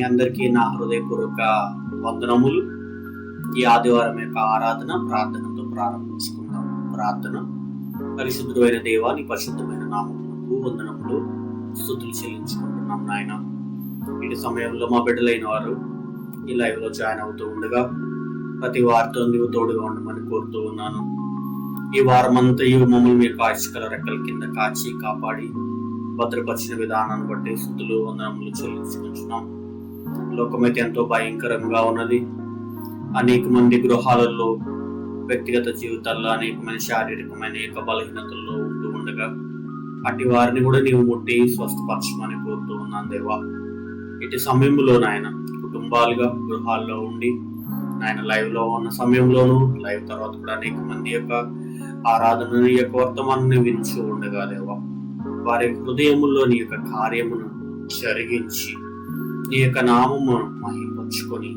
అందరికీ నా హృదయపూర్వక వందనములు. ఈ ఆదివారం యొక్క ఆరాధన ప్రార్థనతో ప్రారంభించుకుందాం. ప్రార్థన. పరిశుద్ధుడైన దేవా, నీ పరిశుద్ధమైన నామమునకు వందనములు, స్తుతులు చెల్లించుకుంటున్నాం నాయన. ఇటు సమయంలో మా బిడ్డలైన వారు ఈ లైవ్ లో జాయిన్ అవుతూ ఉండగా ప్రతి వారితో నీవు తోడుగా ఉండమని కోరుతూ ఉన్నాను. ఈ వారం అంతా మమ్మల్ని మీ కాశకల రెక్కల కింద కాచి కాపాడి భద్రపరిచిన విధానాన్ని బట్టి స్తుతులు వందనములు చెల్లించుకుంటున్నాం. లోకమైతే ఎంతో భయంకరంగా ఉన్నది. అనేక మంది గృహాలలో, వ్యక్తిగత జీవితాల్లో అనేకమైన శారీరకమైన అనేక బలహీనతల్లో ఉంటూ ఉండగా అటు వారిని కూడా నీవు ముట్టి స్వస్థపరచమని కోరుతూ ఉన్నాను దేవా. ఇటు సమయంలో నాయన కుటుంబాలుగా గృహాల్లో ఉండి నాయన లైవ్ లో ఉన్న సమయంలోనూ లైవ్ తర్వాత కూడా అనేక మంది యొక్క ఆరాధన యొక్క వర్తమానాన్ని వింటూ ఉండగా దేవా, వారి హృదయములో నీ యొక్క కార్యమును జరిగించి నీ యొక్క నామము మహిమపరుచుకొని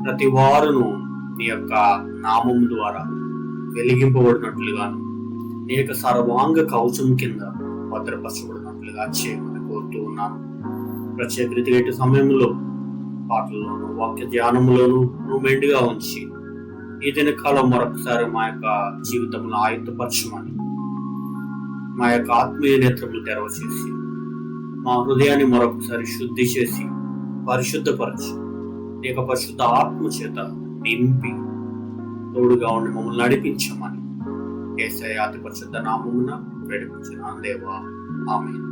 ప్రతి వారును నీ యొక్క నామము ద్వారా వెలిగింపబడినట్లుగాను నీ యొక్క సర్వాంగ కవచం కింద భద్రపరచబడినట్లుగా చేయమని కోరుతూ ఉన్నాను. ప్రత్యేక రీతిగా ఇటు సమయంలో పాటల్లోనూ వాక్య ధ్యానములోనూ నువ్వు మెండుగా ఉంచి ఈ దినకాలం మరొకసారి మా యొక్క జీవితంలో ఆయుధపరచమని, మా యొక్క ఆత్మీయ నేత్రములు తెరవచేసి మా హృదయాన్ని మరొకసారి శుద్ధి చేసి పరిశుద్ధపరచు నీ యొక్క పరిశుద్ధ ఆత్మ చేత నింపి తోడుగా ఉండి మమ్మల్ని నడిపించమని యేసయ్య అతి పరిశుద్ధ నామమున వేడుకొంచున్నాను దేవా, ఆమేన్.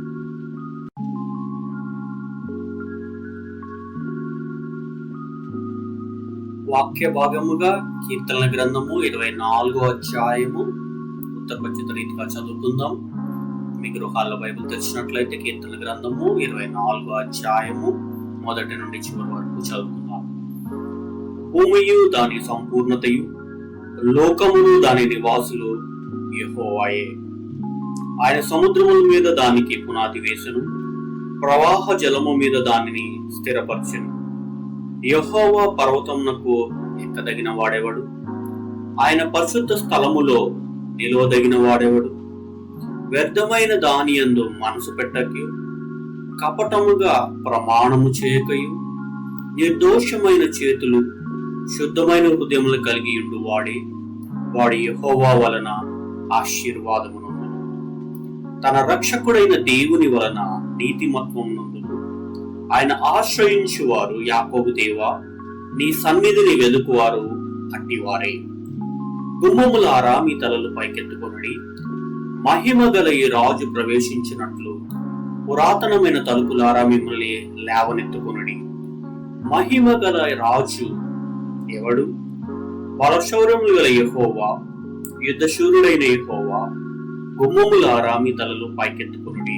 వాక్య భాగముగా కీర్తనల గ్రంథము 24వ అధ్యాయము ఉత్తరపచ్చిత రీతిగా చదువుకుందాం. మీ గృహాల్లో బైబిల్ తెచ్చినట్లయితే కీర్తనల గ్రంథము 24వ అధ్యాయము మొదటి నుండి చివరి వరకు చదువుకుందాం. భూమియు దాని సంపూర్ణతయు, లోకమును దాని నివాసులు యెహోవాయే. ఆయన సముద్రముల మీద దానికి పునాది వేసెను, ప్రవాహ జలము మీద దానిని స్థిరపరచెను. యెహోవా పర్వతమునకు ఎక్కదగిన వాడెవడు? ఆయన పరిశుద్ధ స్థలములో నిలువదగిన వాడెవడు? వ్యర్థమైన దాని యందు మనసు పెట్టకయు, కపటముగా ప్రమాణము చేయకయు, నిర్దోషమైన చేతులు, శుద్ధమైన హృదయములు కలిగి ఉండు వాడి యెహోవా వలన ఆశీర్వాదమును, తన రక్షకుడైన దేవుని వలన నీతిమత్వమును. ఆయన ఆశ్రయించువారు యాకోబు దేవా, నీ సన్నిధిని వెదుకువారు అట్టివారే. గుమ్మములారా మీ తలలు పైకెత్తుకొనుడి, మహిమ గల ఈ రాజు ప్రవేశించినట్లు పురాతనమైన తలుపులారా మిమ్మల్ని లేవనెత్తుకొనుడి. మహిమ గల రాజు ఎవడు? బలశౌర్యములు గల యెహోవా, యుద్ధశూరుడైన యెహోవా. గుమ్మములారా మీ తలలు పైకెత్తుకొనుడి,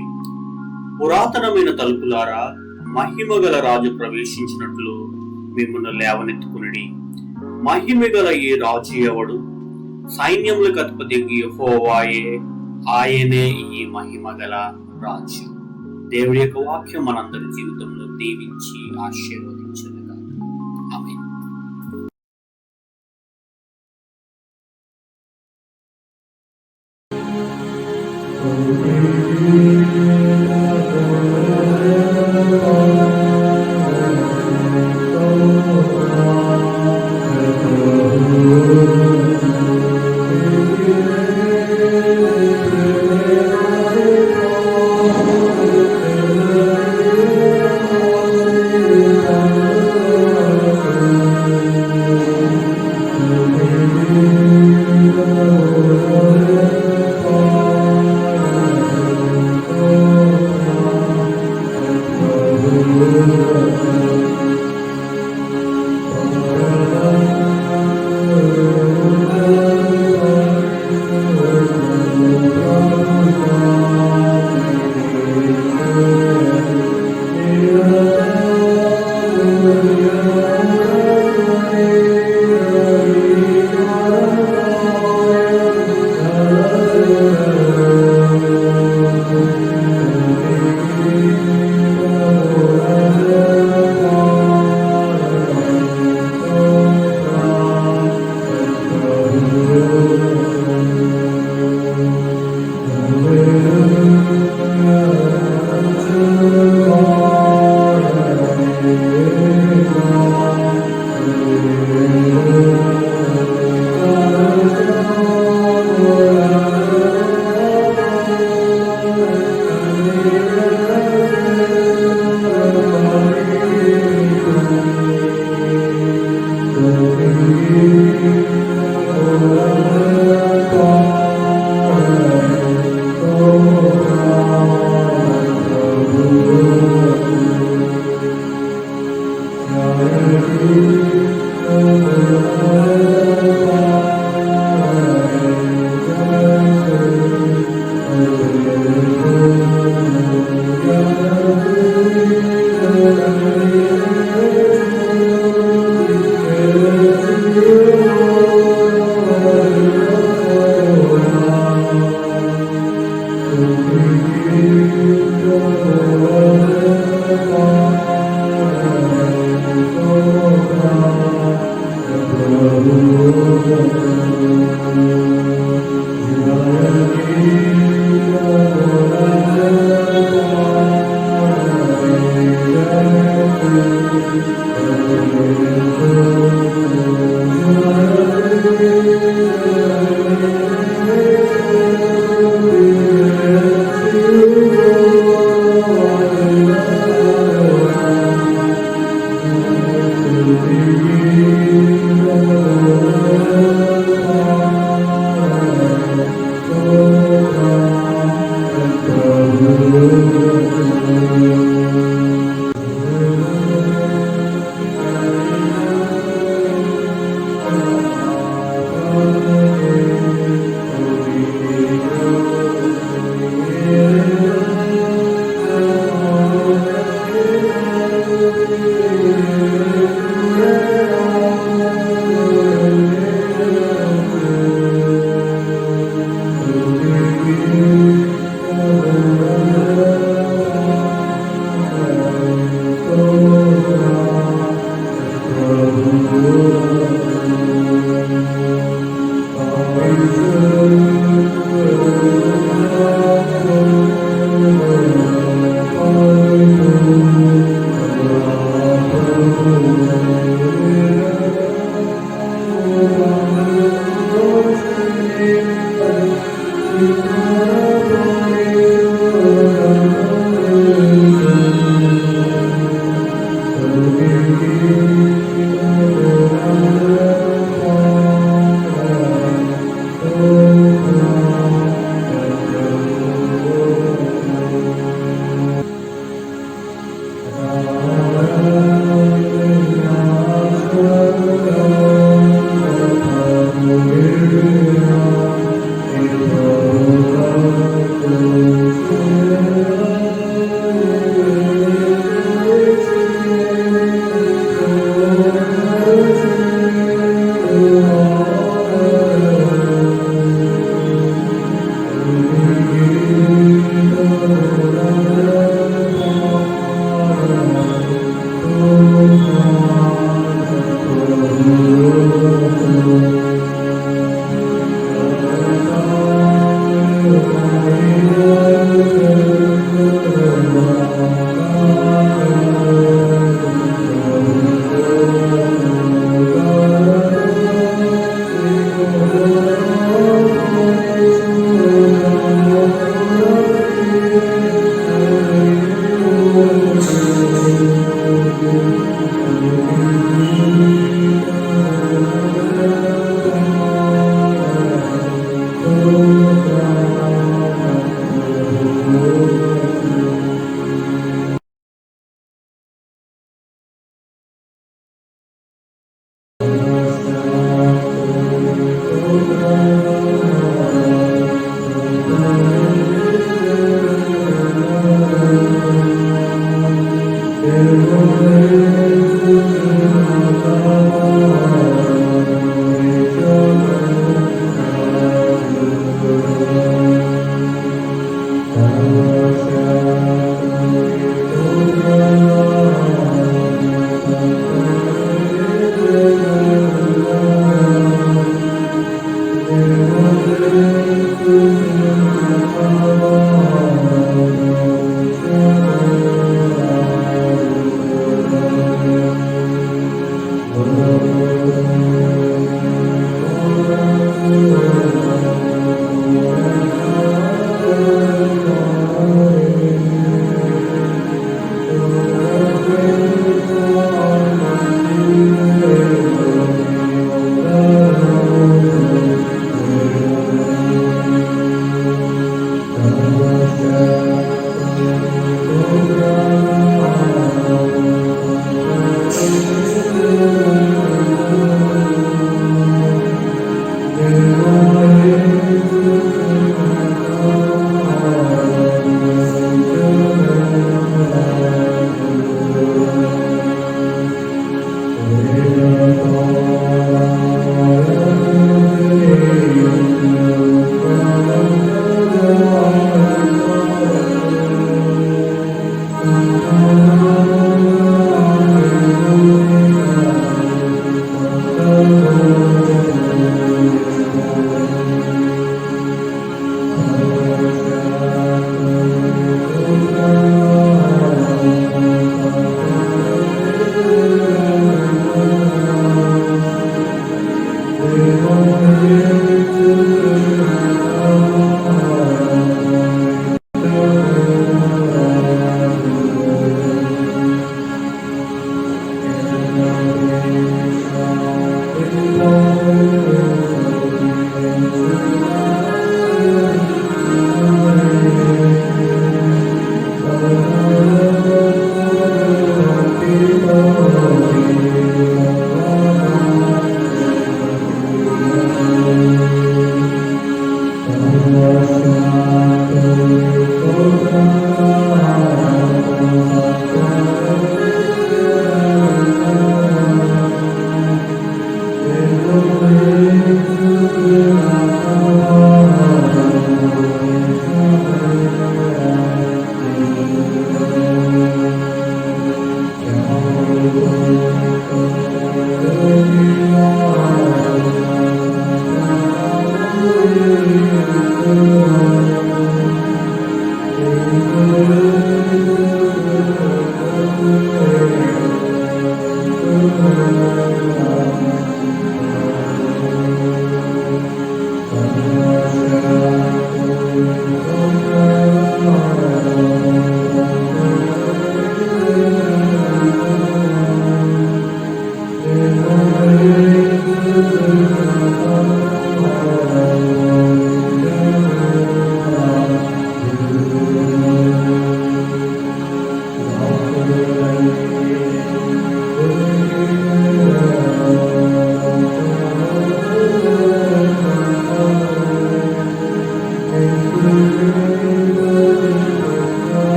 పురాతనమైన తలుపులారా మహిమ గల రాజు ప్రవేశించినట్లు మిమ్మల్ని లేవనెత్తుకుని. మహిమ గల ఈ రాజు ఎవడు? సైన్యములకు అధిపతి యెహోవాయే, ఆయనే ఈ మహిమ గల రాజు. దేవుడి యొక్క వాక్యం మనందరి జీవితంలో దీవించి ఆశీర్వదించగా ఆమేన్.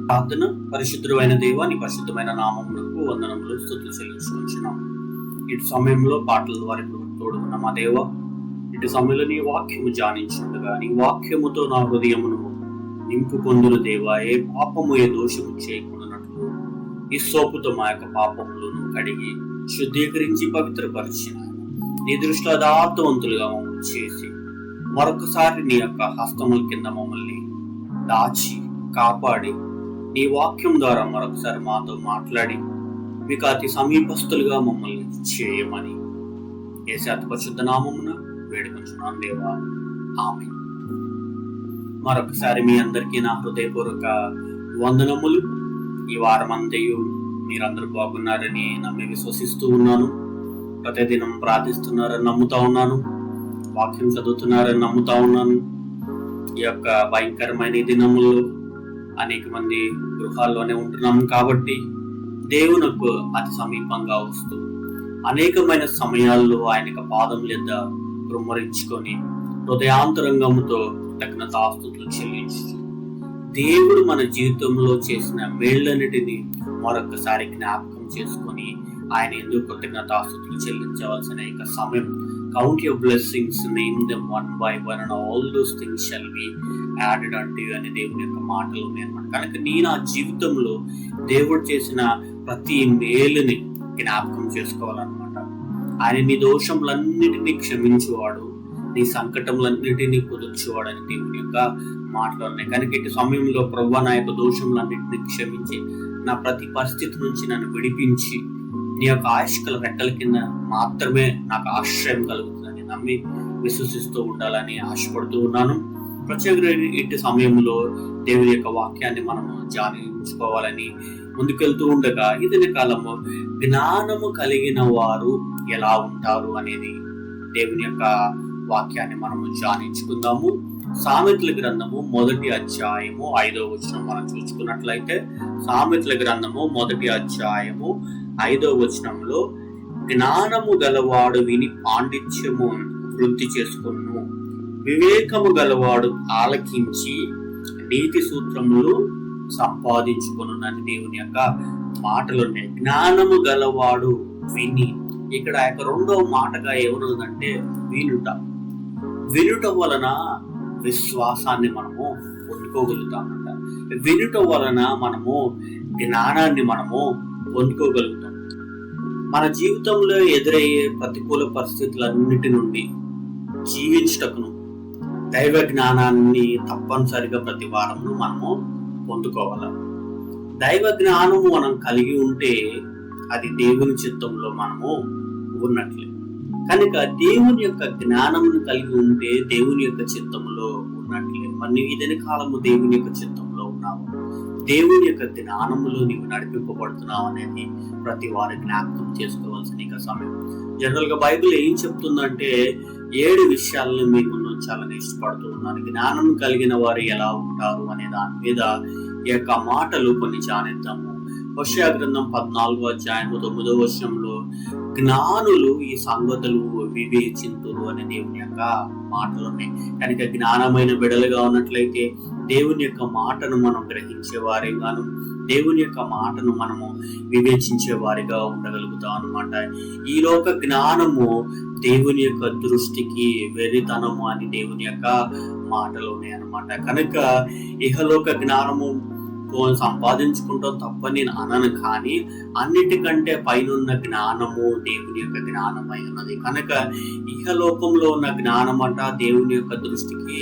ప్రార్థన. పరిశుద్ధుడైన దేవా, నీ పరిశుద్ధమైన నామమునకు వందనములు, స్తుతులు చెల్లించుకుంటున్నాం. ఇటు సమయంలో పాటల ద్వారా తోడుకున్న మా దేవ, ఇటు సమయంలో నీ వాక్యము ధ్యానించుండగా నీ వాక్యముతో నా హృదయమును నింపుకొందును దేవా. ఏ పాపము ఏ దోషము చేయకుండానట్లు ఈ సోపుతో మా యొక్క పాపములను కడిగి శుద్ధీకరించి పవిత్రపరిచిన నీ దృష్టిలో యథార్థవంతులుగా మమ్మల్ని చేసి మరొకసారి నీ యొక్క హస్తముల కింద మమ్మల్ని దాచి కాపాడి నీ వాక్యం ద్వారా మరొకసారి మాతో మాట్లాడి మీకు అతి సమీపస్తులుగా మమ్మల్ని చేయమని యేసు అతి పరిశుద్ధ నామమున వేడుకొంచున్నాను దేవా, ఆమేన్. మరొకసారి మీ అందరికీ నా హృదయపూర్వక వందనములు. ఈ వారం అంతయు మీరందరూ బాగున్నారని నమ్మి విశ్వసిస్తూ ఉన్నాను. ప్రతిదినం ప్రార్థిస్తున్నారని నమ్ముతా ఉన్నాను. వాక్యం చదువుతున్నారని నమ్ముతా ఉన్నాను. ఈ యొక్క భయంకరమైన దినముల్లో అనేక మంది గృహాల్లోనే ఉంటున్నాము కాబట్టి దేవునకు అతి సమీపంగా వస్తూ అనేకమైన సమయాల్లో ఆయన పాదముల యొద్ద కృమ్మరించుకొని హృదయాంతరంగముతో కృతజ్ఞతాస్తుతులు చెల్లించు దేవుడు మన జీవితంలో చేసిన మేళ్లన్నిటినీ మరొకసారి జ్ఞాపకం చేసుకొని ఆయన ఎందుకు కృతజ్ఞతాస్తుతులు చెల్లించవలసిన ఇక సమయం. Count your blessings, name them one by one, and all those things shall be added unto you అని దేవుని యొక్క మాటలు ఉన్నాయన్నమాట. కనుక నీ నా జీవితంలో దేవుడు చేసిన ప్రతి మేలుని జ్ఞాపకం చేసుకోవాలన్నమాట. ఆయన నీ దోషములన్నిటినీ క్షమించువాడు, నీ సంకటములన్నిటినీ కుదుర్చువాడు అని దేవుని యొక్క మాటలు ఉన్నాయి. కనుక ఇటు సమయంలో ప్రభువా నా యొక్క దోషములన్నిటినీ క్షమించి నా ప్రతి పరిస్థితి నుంచి నన్ను విడిపించి నీ యొక్క ఆయుష్కల రెక్కల కింద మాత్రమే నాకు ఆశ్రయం కలుగుతుందని నమ్మి విశ్వసిస్తూ ఉండాలని ఆశపడుతూ ఉన్నాను. ప్రత్యేక ఇటు సమయంలో దేవుని యొక్క వాక్యాన్ని మనము ధ్యానించుకోవాలని ముందుకెళ్తూ ఉండగా ఇదే కాలము జ్ఞానము కలిగిన వారు ఎలా ఉంటారు అనేది దేవుని యొక్క వాక్యాన్ని మనము ధ్యానించుకుందాము. సామెతల గ్రంథము 1వ అధ్యాయము 5వ వచనం మనం చూసుకున్నట్లయితే, సామెతల గ్రంథము 1వ అధ్యాయము 5వ వచనంలో, జ్ఞానము గలవాడు విని పాండిత్యము వృద్ధి చేసుకును, వివేకము గలవాడు ఆలకించి నీతి సూత్రములు సంపాదించుకున్నని దేవుని యొక్క మాటలు ఉన్నాయి. జ్ఞానము గలవాడు విని, ఇక్కడ యొక్క రెండవ మాటగా ఏమనుందంటే వినుట. వినుట వలన విశ్వాసాన్ని మనము పొందుకోగలుగుతామంట. వినుట వలన మనము జ్ఞానాన్ని మనము పొందుకోగలుగుతాం. మన జీవితంలో ఎదురయ్యే ప్రతికూల పరిస్థితులన్నిటి నుండి జీవించటకును దైవ జ్ఞానాన్ని తప్పనిసరిగా ప్రతి వారము మనము పొందుకోవాలి. దైవ జ్ఞానము మనం కలిగి ఉంటే అది దేవుని చిత్తంలో మనము ఉన్నట్లే. కనుక దేవుని యొక్క జ్ఞానమును కలిగి ఉంటే దేవుని యొక్క చిత్తంలో ఉన్నట్లే. మరి ఇదని కాలము దేవుని యొక్క చిత్తంలో ఉన్నావు, దేవుని యొక్క జ్ఞానములో నీవు నడిపింపబడుతున్నావు అనేది ప్రతి వారు జ్ఞాపకం చేసుకోవాల్సిన ఇక సమయం. జనరల్ గా బైబిల్ ఏం చెప్తుందంటే 7 విషయాలను మీ ముందు ఉంచాలని ఇష్టపడుతూ ఉన్నాను. జ్ఞానం కలిగిన వారు ఎలా ఉంటారు అనే దాని మీద ఈ యొక్క మాటలు కొన్ని ధ్యానిద్దాము. హోషేయ గ్రంథం 14వ అధ్యాయము 9వ వచనంలో, జ్ఞానులు ఈ సంగతులు వివేచింతురు అనే దేవుని యొక్క మాటలు ఉన్నాయి. కనుక జ్ఞానమైన బిడలుగా ఉన్నట్లయితే దేవుని యొక్క మాటను మనం గ్రహించే వారే గాను, దేవుని యొక్క మాటను మనము వివేచించే వారిగా ఉండగలుగుతాం అన్నమాట. ఈ లోక జ్ఞానము దేవుని యొక్క దృష్టికి వెర్రితనము అని దేవుని యొక్క మాటలు ఉన్నాయన్నమాట. కనుక ఇహలోక జ్ఞానము సంపాదించుకుంటాం తప్ప నేను అనను, కానీ అన్నిటికంటే పైనున్న జ్ఞానము దేవుని యొక్క జ్ఞానమై ఉన్నది. కనుక ఇహలోకంలో ఉన్న జ్ఞానం అంట దేవుని యొక్క దృష్టికి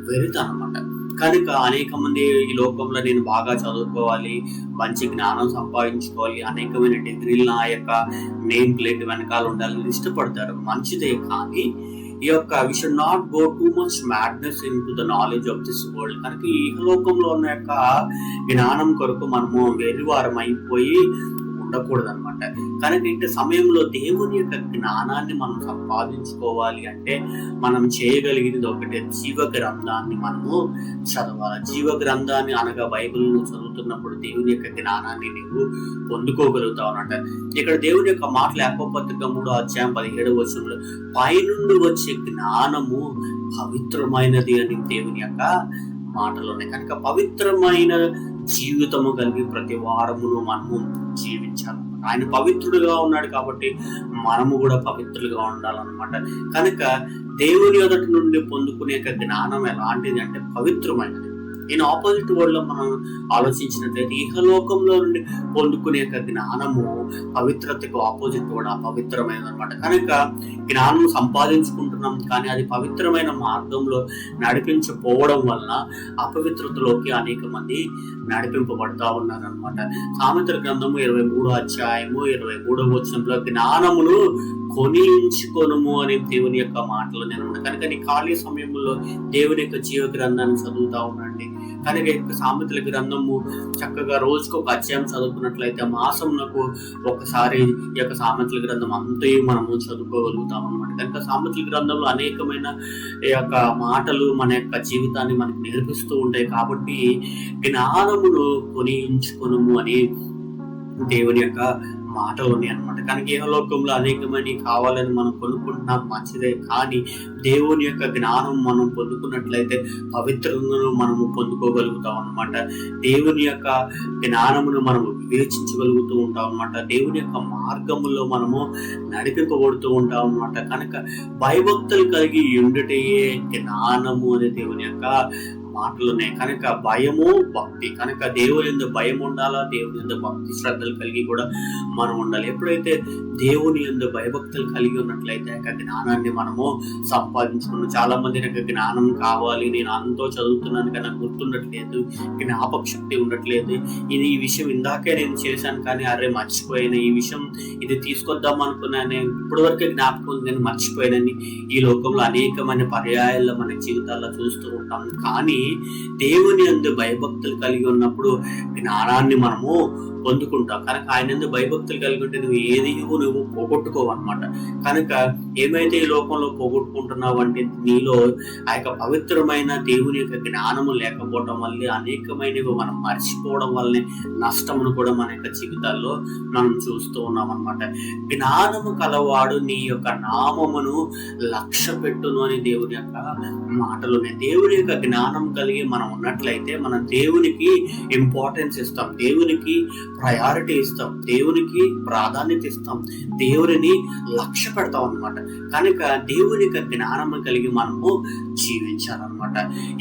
వెరితనమాట. కనుక అనేక మంది ఈ లోకంలో నేను బాగా చదువుకోవాలి, మంచి జ్ఞానం సంపాదించుకోవాలి, అనేకమైన డిగ్రీలు నా యొక్క నేమ్ ప్లేట్ వెనకాల ఉండాలని ఇష్టపడతారు. మంచిదే, కానీ ఈ యొక్క we should not go too much madness into the knowledge of this world. కనుక ఈ లోకంలో ఉన్న యొక్క జ్ఞానం కొరకు మనము వెర్రివారం అయిపోయి ఉండకూడదు అనమాట. కనుక ఇంటి సమయంలో దేవుని యొక్క జ్ఞానాన్ని మనం సంపాదించుకోవాలి అంటే మనం చేయగలిగినది ఒకటే, జీవ గ్రంథాన్ని మనము చదవాలి. జీవ గ్రంథాన్ని అనగా బైబిల్ చదువుతున్నప్పుడు దేవుని యొక్క జ్ఞానాన్ని నీవు పొందుకోగలుగుతావు అన్నమాట. ఇక్కడ దేవుని యొక్క మాటలు యాకోబు పత్రిక 3:17 పైనుండి వచ్చే జ్ఞానము పవిత్రమైనది అని దేవుని యొక్క మాటలు ఉన్నాయి. కనుక పవిత్రమైన జీవితము కలిగి ప్రతి వారమును మనము జీవించాలి. ఆయన పవిత్రుడుగా ఉన్నాడు కాబట్టి మనము కూడా పవిత్రులుగా ఉండాలన్నమాట. కనుక దేవుని ఎదుటి నుండి పొందుకునే జ్ఞానం ఎలాంటిది అంటే పవిత్రమైనది. నేను ఆపోజిట్ వరల్డ్ లో మనం ఆలోచించినట్లయితే ఇహలోకంలో నుండి పొందుకునే జ్ఞానము పవిత్రతకు ఆపోజిట్ కూడా అపవిత్రమైనది అనమాట. కనుక జ్ఞానం సంపాదించుకుంటున్నాం, కానీ అది పవిత్రమైన మార్గంలో నడిపించకపోవడం వలన అపవిత్రతలోకి అనేక మంది నడిపింపబడతా ఉన్నారనమాట. సామెతల గ్రంథము 23:23 జ్ఞానమును కొనించుకొనుము అని దేవుని యొక్క మాటలు నేను. కనుక నీ ఖాళీ సమయంలో దేవుని యొక్క జీవ గ్రంథాన్ని చదువుతా ఉండండి. కనుక సామెతల గ్రంథము చక్కగా రోజుకు ఒక అధ్యాయం చదువుకున్నట్లయితే మాసంకు ఒకసారి ఈ యొక్క సామెతల గ్రంథం అంతా మనము చదువుకోగలుగుతాం అన్నమాట. కనుక సామెతల గ్రంథంలో అనేకమైన ఈ యొక్క మాటలు మన యొక్క జీవితాన్ని మనకు నేర్పిస్తూ ఉంటాయి. కాబట్టి జ్ఞానమును కొనించుకొనుము అని దేవుని యొక్క మాటలు ఉన్నాయి అనమాట. కనుక ఇహలోకంలో అనేకమైన కావాలని మనం కొనుక్కుంటున్నాం, మంచిదే, కానీ దేవుని యొక్క జ్ఞానం మనం పొందుకున్నట్లయితే పవిత్రతను మనము పొందుకోగలుగుతాం అనమాట. దేవుని యొక్క జ్ఞానమును మనము వివేచించగలుగుతూ ఉంటాం అనమాట. దేవుని యొక్క మార్గములో మనము నడిపింపబడుతూ ఉంటాం అనమాట. కనుక భయభక్తులు కలిగి ఉండుటయే జ్ఞానము అనే దేవుని యొక్క మాటలు ఉన్నాయి. కనుక భయము భక్తి, కనుక దేవుని యందు భయం ఉండాలా, దేవుని యందు భక్తి శ్రద్ధలు కలిగి కూడా మనం ఉండాలి. ఎప్పుడైతే దేవుని యందు భయభక్తులు కలిగి ఉన్నట్లయితే ఆ జ్ఞానాన్ని మనము సంపాదించుకున్నాం. చాలా మంది నాకు జ్ఞానం కావాలి, నేను అంతో చదువుతున్నాను కానీ నాకు గుర్తుండట్లేదు, జ్ఞాపక శక్తి ఉండట్లేదు, ఈ విషయం ఇందాకే నేను చేశాను కానీ అరే మర్చిపోయాను, ఈ విషయం ఇది తీసుకొద్దాం అనుకున్నాను, ఇప్పటి వరకే జ్ఞాపకం నేను మర్చిపోయానని ఈ లోకంలో అనేకమైన పర్యాయాల్లో మన జీవితాల్లో చూస్తూ ఉంటాం. కానీ దేవుని యందు భయభక్తులు కలిగి ఉన్నప్పుడు జ్ఞానాన్ని మనము పొందుకుంటాం. కనుక ఆయన యందు భయభక్తులు కలిగి ఉంటే నువ్వు పోగొట్టుకోవన్నమాట. కనుక ఏమైతే ఈ లోకంలో పోగొట్టుకుంటున్నావు అంటే నీలో ఆ యొక్క పవిత్రమైన దేవుని యొక్క జ్ఞానము లేకపోవడం వల్ల అనేకమైనవి మనం మర్చిపోవడం వల్లనే నష్టమును కూడా మన యొక్క జీవితాల్లో మనం చూస్తూ ఉన్నాం అన్నమాట. జ్ఞానము కలవాడు నీ యొక్క నామమును లక్ష్య పెట్టును అని దేవుని యొక్క మాటలు ఉన్నాయి. దేవుని యొక్క జ్ఞానం కలిగి మనం ఉన్నట్లయితే మనం దేవునికి ఇంపార్టెన్స్ ఇస్తాం, దేవునికి ప్రయారిటీ ఇస్తాం, దేవునికి ప్రాధాన్యత ఇస్తాం, దేవుని లక్ష్య పెడతాం అన్నమాట. కనుక దేవుని యొక్క జ్ఞానం కలిగి మనము జీవించాలన్నమాట.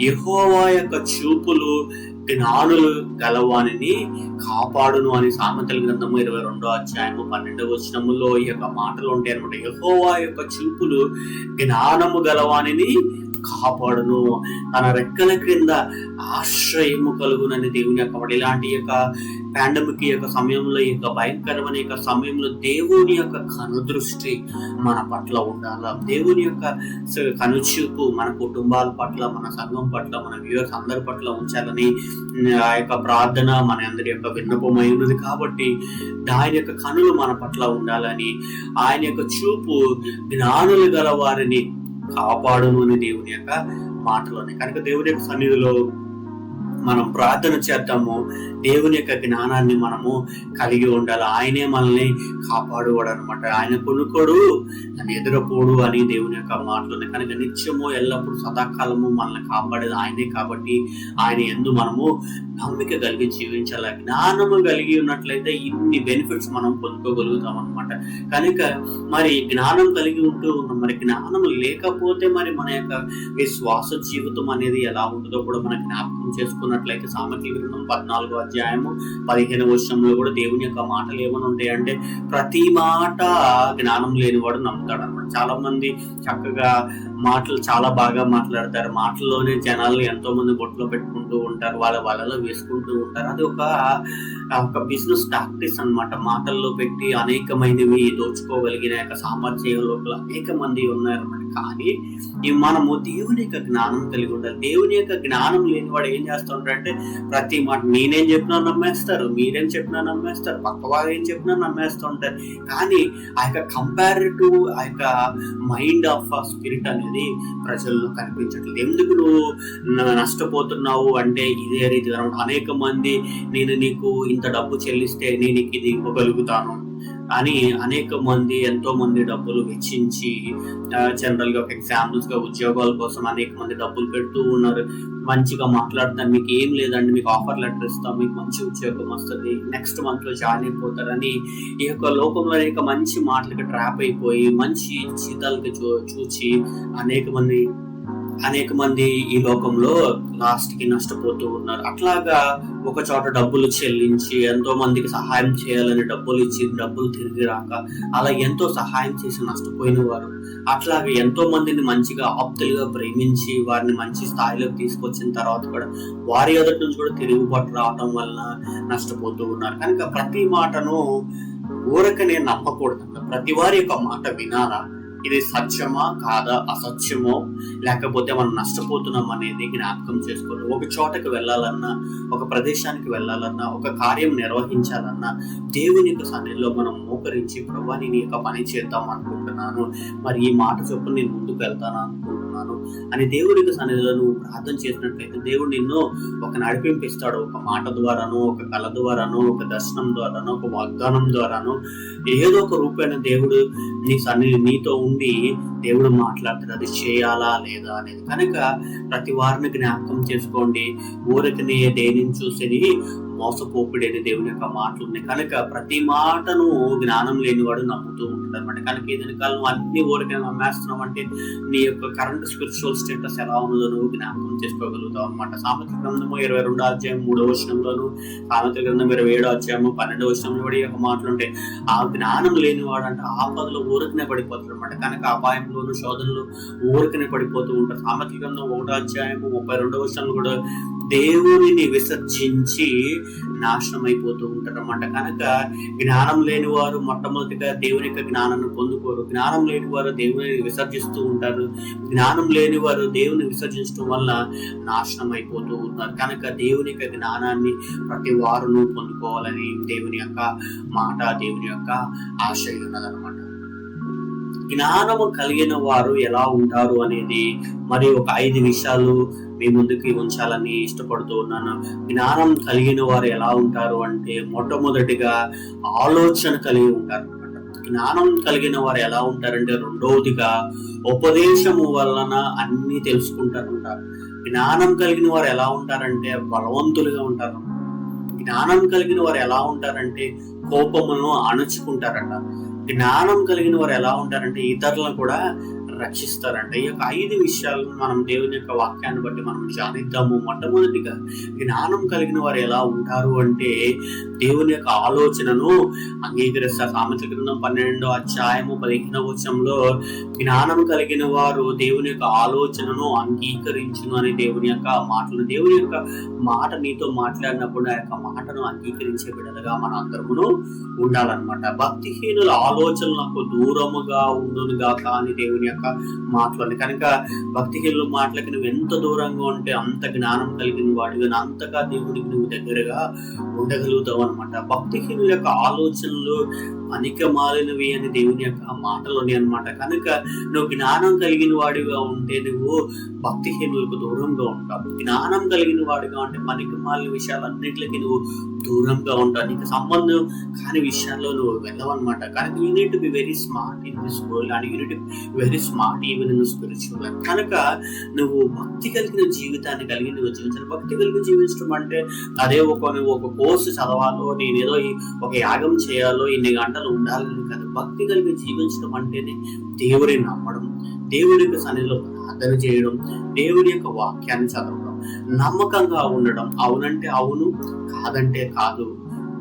యెహోవా యొక్క చూపులు జ్ఞానులు గలవానిని కాపాడును అని సామెతల గ్రంథము 22:12 ఈ యొక్క మాటలు ఉంటాయి అనమాట. యెహోవా యొక్క చూపులు జ్ఞానము గలవానిని కాపాడును, తన రెక్కల క్రింద ఆశ్రయము కలుగునని దేవుని యొక్క మాట. ఇలాంటి యొక్క పాండమిక్ యొక్క సమయంలో, ఈ యొక్క భయంకరమైన యొక్క సమయంలో దేవుని యొక్క కనుదృష్టి మన పట్ల ఉండాలా, దేవుని యొక్క కనుచూపు మన కుటుంబాల పట్ల, మన సంఘం పట్ల, మన వ్యూవర్స్ అందరి పట్ల ఉంచాలని ఆ యొక్క ప్రార్థన మన అందరి యొక్క విన్నపమై ఉన్నది. కాబట్టి ఆయన యొక్క కనులు మన పట్ల ఉండాలని, ఆయన యొక్క చూపు జ్ఞానులు గల వారిని కాపాడును అని దేవుని యొక్క మాటలోనే. కనుక దేవుని యొక్క సన్నిధిలో మనం ప్రార్థన చేద్దాము. దేవుని యొక్క జ్ఞానాన్ని మనము కలిగి ఉండాలి. ఆయనే మనల్ని కాపాడువాడు అనమాట. ఆయన కొనుకోడు అని ఎదురపోడు అని దేవుని యొక్క మాటలు ఉన్నాయి. కనుక నిత్యము ఎల్లప్పుడూ సదాకాలము మనల్ని కాపాడేది ఆయనే. కాబట్టి ఆయన యందు మనము నమ్మిక కలిగి జీవించాలి. జ్ఞానము కలిగి ఉన్నట్లయితే ఇన్ని బెనిఫిట్స్ మనం పొందుకోగలుగుతాం అనమాట. కనుక మరి జ్ఞానం కలిగి ఉంటూ ఉన్నాం, మరి జ్ఞానం లేకపోతే మరి మన యొక్క విశ్వాస జీవితం అనేది ఎలా ఉంటుందో కూడా మనం జ్ఞాపకం చేసుకున్నట్లయితే సామెతల గ్రంథం 14వ అధ్యాయము 15వ వచనంలో కూడా దేవుని యొక్క మాటలు ఏమని ఉంటాయంటే, ప్రతి మాట జ్ఞానం లేనివాడు నమ్ముతాడు అనమాట. చాలా మంది చక్కగా మాటలు చాలా బాగా మాట్లాడతారు. మాటల్లోనే జనాలు ఎంతో మంది బొట్లో పెట్టుకుంటూ ఉంటారు, వాళ్ళ వలలో వేసుకుంటూ ఉంటారు. అది ఒక బిజినెస్ టాక్టిక్స్ అన్నమాట. మాటల్లో పెట్టి అనేకమైనవి దోచుకోగలిగిన యొక్క సామర్థ్యం లోపల అనేక మంది ఉన్నారన్నమాట. కానీ మనము దేవుని యొక్క జ్ఞానం కలిగి ఉండాలి. దేవుని యొక్క జ్ఞానం లేని వాడు ఏం చేస్తూ ఉంటారంటే, ప్రతి మాట నేనేం చెప్పినా నమ్మేస్తారు, మీరేం చెప్పినా నమ్మేస్తారు, పక్క వాళ్ళు ఏం చెప్పినా నమ్మేస్తూ ఉంటారు. కానీ ఆ యొక్క కంపారిటివ్ ఆ యొక్క మైండ్ ఆఫ్ స్పిరిట్ అనేది ప్రజల్లో కనిపించట్లేదు. ఎందుకు నువ్వు నష్టపోతున్నావు అంటే ఇదే రీతిగా అనేక మంది నేను నీకు ఇంత డబ్బు చెల్లిస్తే నేను ఇది ఇవ్వగలుగుతాను అని అనేక మంది ఎంతో మంది డబ్బులు వెచ్చించి జనరల్ గా ఎగ్జాంపుల్స్ గా ఉద్యోగాల కోసం అనేక మంది డబ్బులు పెడుతూ ఉన్నారు. మంచిగా మాట్లాడుతాను, మీకు ఏం లేదండి, మీకు ఆఫర్ లెటర్ ఇస్తాం, మీకు మంచి ఉద్యోగం వస్తుంది, నెక్స్ట్ మంత్ లో జాయిన్ అయిపోతారని ఈ యొక్క లోకంలో అనేక మంచి మాటలకి ట్రాప్ అయిపోయి మంచి జీతాలకి చూచి అనేక మంది ఈ లోకంలో లాస్ట్ కి నష్టపోతూ ఉన్నారు. అట్లాగా ఒక చోట డబ్బులు చెల్లించి ఎంతో మందికి సహాయం చేయాలని డబ్బులు ఇచ్చి డబ్బులు తిరిగి రాక అలా ఎంతో సహాయం చేసి నష్టపోయిన వారు, అట్లాగే ఎంతో మందిని మంచిగా ఆప్తులుగా ప్రేమించి వారిని మంచి స్థాయిలోకి తీసుకొచ్చిన తర్వాత కూడా వారి ఎదుటి నుంచి కూడా తిరుగుబాటు రావడం వలన నష్టపోతూ ఉన్నారు. కనుక ప్రతి మాటను ఊరకనే నమ్మకూడదు. ప్రతి వారి యొక్క మాట వినాలా, ఇది సత్యమా కాదా, అసత్యమో, లేకపోతే మనం నష్టపోతున్నాం అనేది జ్ఞాపకం చేసుకోవాలి. ఒక చోటకి వెళ్ళాలన్నా, ఒక ప్రదేశానికి వెళ్ళాలన్నా, ఒక కార్యం నిర్వహించాలన్నా దేవుని యొక్క సన్నిధిలో మనం మోకరించి, ప్రభువా నేను యొక్క పని చేద్దాం అనుకుంటున్నాను, మరి ఈ మాట చొప్పున నేను ముందుకు వెళ్తాను అనుకుంటున్నాను అని దేవుని యొక్క సన్నిధిలో నువ్వు ప్రార్థన చేసినట్లయితే దేవుడు నిన్ను ఒక నడిపింపిస్తాడు. ఒక మాట ద్వారానో, ఒక కళ ద్వారానో, ఒక దర్శనం ద్వారానో, ఒక వాగ్దానం ద్వారానో, ఏదో ఒక రూపైన దేవుడు నీ సన్నిధి నీతో ఉండి దేవుడు మాట్లాడతాడు. అది చేయాలా లేదా అనేది. కనుక ప్రతి వారిని జ్ఞాపకం చేసుకోండి. ఊరికనే దేనిని చూసి మోసపోకుడేది దేవుని యొక్క మాటలు ఉన్నాయి. కనుక ప్రతి మాటను జ్ఞానం లేనివాడు నమ్ముతూ ఉంటాడు అనమాట. కనుక ఏదైనా కాలం అన్ని ఊరికైనా నమ్మేస్తున్నాం అంటే నీ యొక్క కరెంట్ స్పిరిచువల్ స్టేటస్ ఎలా ఉన్నదో నువ్వు జ్ఞాపకం చేసుకోగలుగుతావు అనమాట. సామెతల గ్రంథము 22వ అధ్యాయం 3వ వచనంలోను, సామెతల గ్రంథం 27వ అధ్యాయము 12వ వచనంలో కూడా ఈ యొక్క మాటలు ఉంటాయి. ఆ జ్ఞానం లేనివాడు అంటే ఆపదలో ఊరికనే పడిపోతాడు అనమాట. కనుక అపాయంలోను శోధనలు ఊరికనే పడిపోతూ ఉంటారు. సామెతల గ్రంథం 1వ అధ్యాయము 32వ వచనంలో కూడా దేవునిని విసర్జించి నాశనం అయిపోతూ ఉంటారు అన్నమాట. కనుక జ్ఞానం లేని వారు మొట్టమొదటిగా దేవుని యొక్క జ్ఞానాన్ని పొందుకోరు. జ్ఞానం లేని వారు దేవుని విసర్జిస్తూ ఉంటారు. జ్ఞానం లేని వారు దేవుని విసర్జించడం వల్ల నాశనం అయిపోతూ ఉంటారు. కనుక దేవుని యొక్క జ్ఞానాన్ని ప్రతి వారును పొందుకోవాలని దేవుని యొక్క మాట, దేవుని యొక్క ఆశయం ఉన్నదన్నమాట. జ్ఞానము కలిగిన వారు ఎలా ఉంటారు అనేది మరి ఒక 5 విషయాలు మీ ముందుకి ఉంచాలని ఇష్టపడుతూ ఉన్నాను. జ్ఞానం కలిగిన వారు ఎలా ఉంటారు అంటే, మొట్టమొదటిగా ఆలోచన కలిగి ఉంటారు అనమాట. జ్ఞానం కలిగిన వారు ఎలా ఉంటారంటే, రెండవదిగా ఉపదేశము వలన అన్ని తెలుసుకుంటారు ఉంటారు. జ్ఞానం కలిగిన వారు ఎలా ఉంటారంటే బలవంతులుగా ఉంటారు. జ్ఞానం కలిగిన వారు ఎలా ఉంటారంటే కోపమును అణుచుకుంటారంట. జ్ఞానం కలిగిన వారు ఎలా ఉంటారంటే ఇతరులను కూడా రక్షిస్తారంట. ఈ యొక్క 5 విషయాలను మనం దేవుని యొక్క వాక్యాన్ని బట్టి మనం ధ్యానిద్దాము. మొట్టమొదటిగా జ్ఞానం కలిగిన వారు ఎలా ఉంటారు అంటే దేవుని యొక్క ఆలోచనను అంగీకరిస్తారు. సామెతల గ్రంథం 12వ అధ్యాయము 15వ వచనంలో జ్ఞానం కలిగిన వారు దేవుని యొక్క ఆలోచనను అంగీకరించును అని దేవుని యొక్క మాటలు. దేవుని యొక్క మాట నీతో మాట్లాడినప్పుడు ఆ యొక్క మాటను అంగీకరించే బిడ్డలుగా మన అందరమును ఉండాలన్నమాట. భక్తిహీనుల ఆలోచనలు నాకు దూరముగా ఉండునుగా కానీ దేవుని యొక్క మాటలు. కనుక భక్తిహీనుల మాటలకి నువ్వు ఎంత దూరంగా ఉంటే అంత జ్ఞానం కలిగిన వాడిగా, అంతగా దేవుడికి నువ్వు దగ్గరగా ఉండగలుగుతావు అనమాట. భక్తిహీనుల యొక్క ఆలోచనలు పనికి మాలినవి అని దేవుని యొక్క మాటలోని అనమాట. కనుక నువ్వు జ్ఞానం కలిగిన వాడిగా ఉంటే నువ్వు భక్తిహీనులకు దూరంగా ఉంటావు. జ్ఞానం కలిగిన వాడిగా ఉంటే పనికి మాలిన విషయాలన్నింటికి నువ్వు దూరంగా ఉంటావు. నీకు సంబంధం కాని విషయాల్లో నువ్వు వెళ్ళవన్నమాట. కనుక you need to be very smart in this world and you need to very smart even in spiritual life. కనుక నువ్వు భక్తి కలిగిన జీవితాన్ని కలిగి నువ్వు జీవించాలి. భక్తి కలిగి జీవించడం అంటే అదే నువ్వు ఒక కోర్సు చదవాలో, నేనేదో ఒక యాగం చేయాలో, ఇన్ని గంటలు ఉండాలని కాదు. భక్తి కలిగి జీవించడం అంటేనే దేవుడిని నమ్మడం, దేవుడి యొక్క సన్నిధిలో ప్రార్థన చేయడం, దేవుడి యొక్క వాక్యాన్ని చదవడం, నమ్మకంగా ఉండడం, అవునంటే అవును, కాదంటే కాదు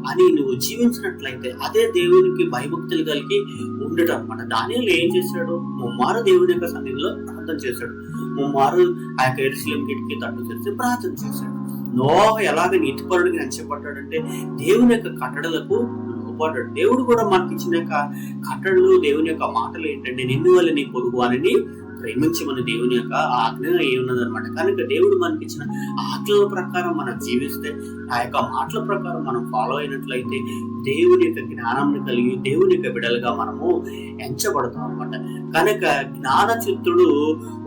అని నువ్వు జీవించినట్లయితే అదే దేవునికి భయభక్తులు కలిగి ఉండటం అనమాట. దానిలో ఏం చేశాడు? ముమ్మారు దేవుని యొక్క సన్నిధిలో ప్రార్థన చేశాడు. ముమ్మారు ఆ యొక్క యెరూషలేము కిటికీ తట్టు తెరిచి ప్రార్థన చేశాడు. నోహ ఎలాగ నీతిపరుడికి ఎంచబడ్డాడంటే దేవుని యొక్క కట్టడలకు లోబడ్డాడు. దేవుడు కూడా మనకి ఇచ్చిన యొక్క కట్టడలు, దేవుని యొక్క మాటలు ఏంటంటే నిన్ను వల్ల నీ పొరుగు అని ప్రేమించమని దేవుని యొక్క ఆజ్ఞ ఏమున్నదనమాట. కనుక దేవుడు మనకి ఇచ్చిన ఆజ్ఞల ప్రకారం మనం జీవిస్తే, ఆ యొక్క మాటల ప్రకారం మనం ఫాలో అయినట్లయితే దేవుని యొక్క జ్ఞానాన్ని కలిగి దేవుని యొక్క బిడలుగా మనము ఎంచబడతాం అనమాట. కనుక జ్ఞాన చిత్తుడు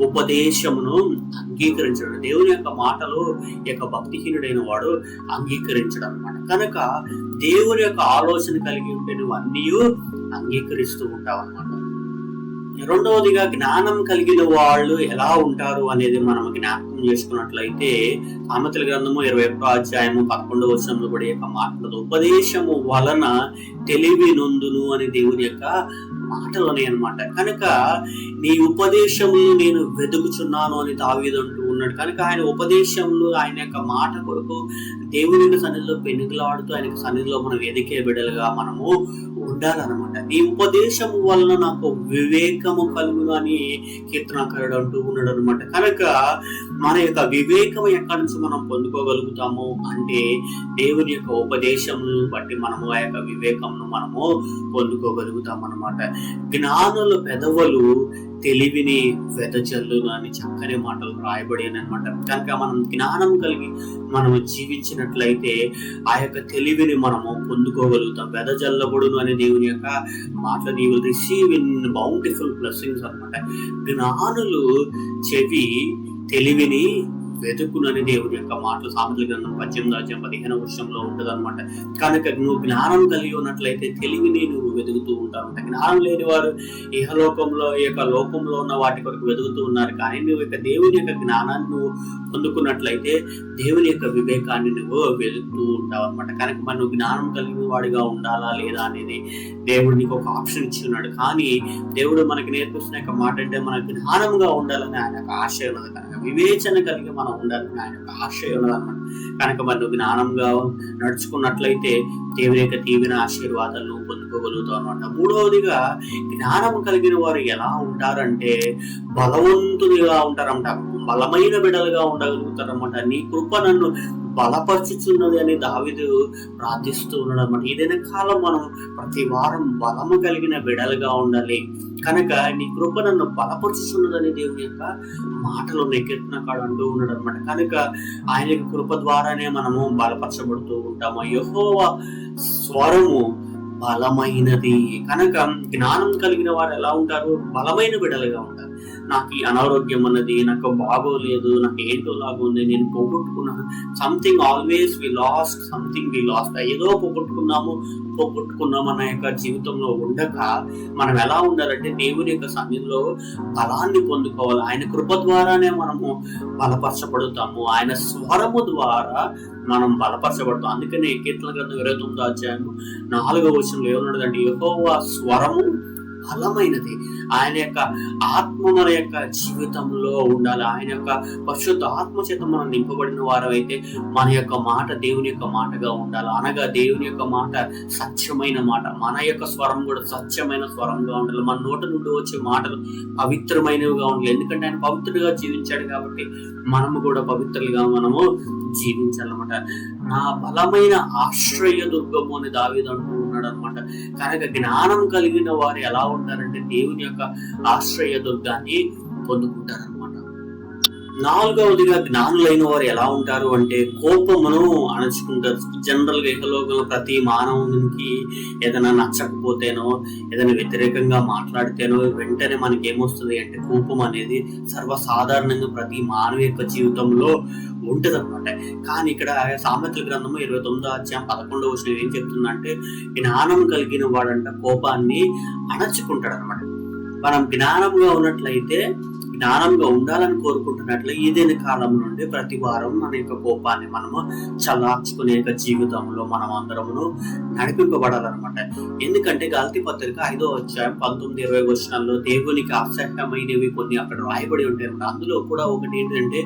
ఉపదేశమును అంగీకరించడు. దేవుని యొక్క మాటలు యొక్క భక్తిహీనుడైన వాడు అంగీకరించడం అనమాట. కనుక దేవుని యొక్క ఆలోచన కలిగి ఉంటే నువ్వు అన్నీ అంగీకరిస్తూ ఉంటావు అనమాట. రెండవదిగా జ్ఞానం కలిగిన వాళ్ళు ఎలా ఉంటారు అనేది మనం జ్ఞాపకం చేసుకున్నట్లయితే సామెతల గ్రంథము 21:11 కూడా యొక్క మాట్లాడదు. ఉపదేశము వలన తెలివి నొందును అని దేవుని యొక్క మాటలోనే అనమాట. కనుక నీ ఉపదేశములు నేను వెతుకుచున్నాను అని దావీదు అంటూ ఉన్నాడు. కనుక ఆయన ఉపదేశములు, ఆయన యొక్క మాట కొరకు దేవుని సన్నిధిలో పెనుగులాడుతూ ఆయన సన్నిధిలో మనం ఎదికే బిడ్డలుగా మనము ఉండాలన్నమాట. నీ ఉపదేశము వలన నాకు వివేకము కలుగును అని కీర్తనాకారుడు అంటూ ఉన్నాడు అనమాట. కనుక మన యొక్క వివేకం ఎక్కడి నుంచి మనం పొందుకోగలుగుతాము అంటే దేవుని యొక్క ఉపదేశమును బట్టి మనము ఆ యొక్క వివేకమును మనము పొందుకోగలుగుతాం అనమాట. జ్ఞానుల పెదవులు తెలివిని వెదజల్లును అని చక్కని మాటలు రాయబడి అనమాట. కనుక మనం జ్ఞానం కలిగి మనము జీవించినట్లయితే ఆ యొక్క తెలివిని మనము పొందుకోగలుగుతాం. వెదజల్లబడును అనే దేవుని యొక్క మాటలు you will receive in bountiful blessings అనమాట. జ్ఞానులు చెవి తెలివిని వెతుకునని దేవుని యొక్క మాటలు సామెతల గ్రంథం 18:15 ఉంటది అనమాట. కనుక నువ్వు జ్ఞానం కలిగి ఉన్నట్లయితే తెలివిని నువ్వు వెతుకుతూ ఉంటావు. జ్ఞానం లేని వారు ఇహలోకంలో ఈ యొక్క లోకంలో ఉన్న వాటి కొరకు వెతుకుతూ ఉన్నారు. కానీ నువ్వు యొక్క దేవుని యొక్క జ్ఞానాన్ని నువ్వు పొందుకున్నట్లయితే దేవుని యొక్క వివేకాన్ని నువ్వు వెతుకుతూ ఉంటావు అనమాట. కనుక మరి నువ్వు జ్ఞానం కలిగిన వాడిగా ఉండాలా లేదా అనేది దేవుడు నీకు ఒక ఆప్షన్ ఇచ్చి ఉన్నాడు. కానీ దేవుడు మనకి నేర్పిస్తున్న యొక్క మాట అంటే మన జ్ఞానంగా ఉండాలని ఆయన యొక్క ఆశయం ఉన్నది. కనుక వివేచన కలిగి మనం ఉండాలని ఆయన యొక్క ఆశయం ఉన్నది అనమాట. కనుక మరి నువ్వు జ్ఞానంగా నడుచుకున్నట్లయితే దేవుని యొక్క తీవ్ర ఆశీర్వాదాలను పొందుకోగలుగుతావు అనమాట. మూడవదిగా జ్ఞానం కలిగిన వారు ఎలా ఉంటారంటే బలవంతులుగా ఉంటారంట, బలమైన బిడ్డలుగా ఉండగలుగుతారన్నమాట. నీ కృప నన్ను బలపరుచుచున్నది అని దావీదు ప్రార్థిస్తూ ఉన్నాడు అనమాట. ఏదైనా కాలం మనం ప్రతి వారం బలము కలిగిన బిడలుగా ఉండాలి. కనుక నీ కృప నన్ను బలపరుచుచున్నదని దేవుని యొక్క మాటలు కీర్తనకాడు అంటూ ఉన్నాడు అనమాట. కనుక ఆయన యొక్క కృప ద్వారానే మనము బలపరచబడుతూ ఉంటాము. యెహోవా స్వరము బలమైనది. కనుక జ్ఞానం కలిగిన వారు ఎలా ఉంటారు? బలమైన బిడ్డలుగా ఉంటారు. నాకు ఈ అనారోగ్యం అన్నది, నాకు బాగోలేదు, నాకు ఏంటో లాగా ఉంది, నేను పోగొట్టుకున్నాను, something always we lost, something we lost, ఏదో పోగొట్టుకున్నాము అన్న యొక్క జీవితంలో ఉండక మనం ఎలా ఉండాలంటే దేవుని యొక్క సన్నిధిలో బలాన్ని పొందుకోవాలి. ఆయన కృప ద్వారానే మనము బలపరచబడుతాము. ఆయన స్వరము ద్వారా మనం బలపరచబడతాం. అందుకనే కీర్తన గ్రంథం 29:4 ఏమన్నాడంటే యెహోవా స్వరము బలమైనది. ఆయన యొక్క ఆత్మ మన యొక్క జీవితంలో ఉండాలి. ఆయన యొక్క పరిశుద్ధ ఆత్మ చేత మనం నింపబడిన వారైతే మన యొక్క మాట దేవుని యొక్క మాటగా ఉండాలి. అనగా దేవుని యొక్క మాట సత్యమైన మాట, మన యొక్క స్వరం కూడా సత్యమైన స్వరంగా ఉండాలి. మన నోట నుండి వచ్చే మాటలు పవిత్రమైనవిగా ఉండాలి. ఎందుకంటే ఆయన పవిత్రుడిగా జీవించాడు కాబట్టి మనము కూడా పవిత్రులుగా మనము జీవించాలన్నమాట. నా బలమైన ఆశ్రయ దుర్గము అని దావీదు అంటూ ఉన్నాడు అనమాట. కనుక జ్ఞానం కలిగిన వారు ఎలా ఉంటారంటే దేవుని యొక్క ఆశ్రయ దుర్గాన్ని పొందుకుంటారనమాట. నాలుగవదిగా జ్ఞానులైన వారు ఎలా ఉంటారు అంటే కోపమును అణచుకుంటారు. జనరల్ గా ఇహలోకంలో ప్రతి మానవునికి ఏదైనా నచ్చకపోతేనో, ఏదైనా వ్యతిరేకంగా మాట్లాడితేనో వెంటనే మనకి ఏమొస్తుంది అంటే కోపం అనేది సర్వసాధారణంగా ప్రతి మానవ యొక్క జీవితంలో ఉంటది అనమాట. కానీ ఇక్కడ సామెతల గ్రంథము 29వ అధ్యాయం 11వ వచనం ఏం చెప్తుందంటే, జ్ఞానం కలిగిన వాడంట కోపాన్ని అణచుకుంటాడు అనమాట. మనం జ్ఞానంగా ఉన్నట్లయితే, జ్ఞానంగా ఉండాలని కోరుకుంటున్నట్లు ఏదైనా కాలం నుండి ప్రతి వారం మన యొక్క కోపాన్ని మనము చల్లార్చుకునే యొక్క జీవితంలో మనం అందరమును నడిపింపబడాలన్నమాట. ఎందుకంటే గలతీ పత్రిక 5వ అధ్యాయం 19-20 వచనాల్లో దేవునికి అసహ్యమైనవి కొన్ని అక్కడ రాయబడి ఉంటాయి అన్నమాట. అందులో కూడా ఒకటి ఏంటంటే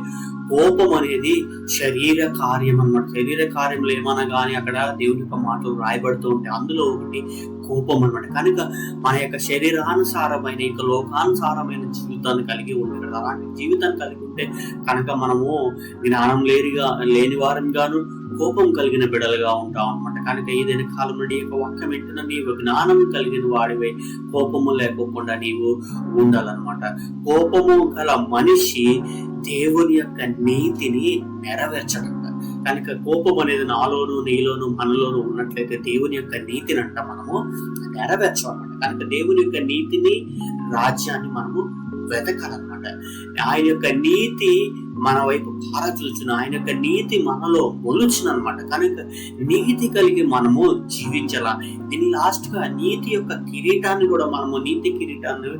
కోపం అనేది శరీర కార్యం అన్నమాట. శరీర కార్యంలో ఏమన్నా కానీ అక్కడ దేవుని యొక్క మాటలు రాయబడుతూ ఉంటాయి. అందులో ఒకటి కోపం అన్నమాట. కనుక మన యొక్క శరీరానుసారమైన ఇక లోకానుసారమైన జీవితాన్ని కలిగి ఉంటాడు. అలాంటి జీవితాన్ని కలిగి ఉంటే కనుక మనము జ్ఞానం లేని వారంగాను కోపం కలిగిన బిడలుగా ఉంటాం అనమాట. కనుక ఏదైనా కాలం నుండి యొక్క వాక్యం ఏంటన్నా నీవు జ్ఞానం కలిగిన వాడివై కోపము లేకోకుండా నీవు ఉండాలన్నమాట. కోపము గల మనిషి దేవుని యొక్క నీతిని నెరవేర్చడంట. కనుక కోపం అనేది నాలోను నీలోను మనలోను ఉన్నట్లయితే దేవుని యొక్క నీతిని అంట మనము నెరవేర్చాలన్నమాట. కనుక దేవుని యొక్క నీతిని, రాజ్యాన్ని మనము వెతకాలన్నమాట. ఆయన యొక్క నీతి మన వైపు పారచూచును, ఆయన యొక్క నీతి మనలో మొలుచును అనమాట. కనుక నీతి కలిగి మనము జీవించాల. దీని లాస్ట్ గా నీతి యొక్క కిరీటాన్ని కూడా నీతి కిరీటాన్ని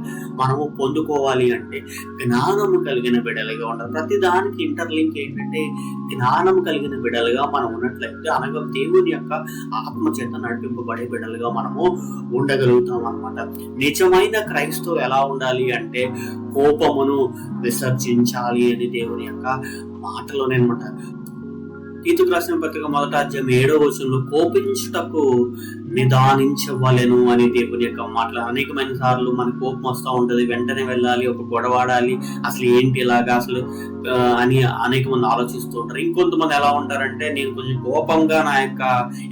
మనము పొందుకోవాలి అంటే జ్ఞానము కలిగిన బిడలుగా ఉండాలి. ప్రతి దానికి ఇంటర్లింక్ ఏంటంటే జ్ఞానం కలిగిన బిడలుగా మనం ఉన్నట్లయితే, అనగా దేవుని యొక్క ఆత్మ చేత నడిపింపబడే బిడలుగా మనము ఉండగలుగుతాం అనమాట. నిజమైన క్రైస్తవు ఎలా ఉండాలి అంటే కోపమును విసర్జించాలి అని దేవుని యొక్క మాటలోనే అనమాట. తీతుకు రాసిన పత్రిక 1వ అధ్యాయం 7వ వచనంలో కోపించుటకు నిదానించవలెను అని దేవుని యొక్క మాటలు. అనేకమైన సార్లు మన కోపం వస్తూ ఉంటది, వెంటనే వెళ్ళాలి, ఒక గొడవాడాలి, అసలు ఏంటి ఇలాగా అసలు అని అనేక మంది ఆలోచిస్తూ ఉంటారు. ఇంకొంతమంది ఎలా ఉంటారంటే, నేను కొంచెం కోపంగా నా యొక్క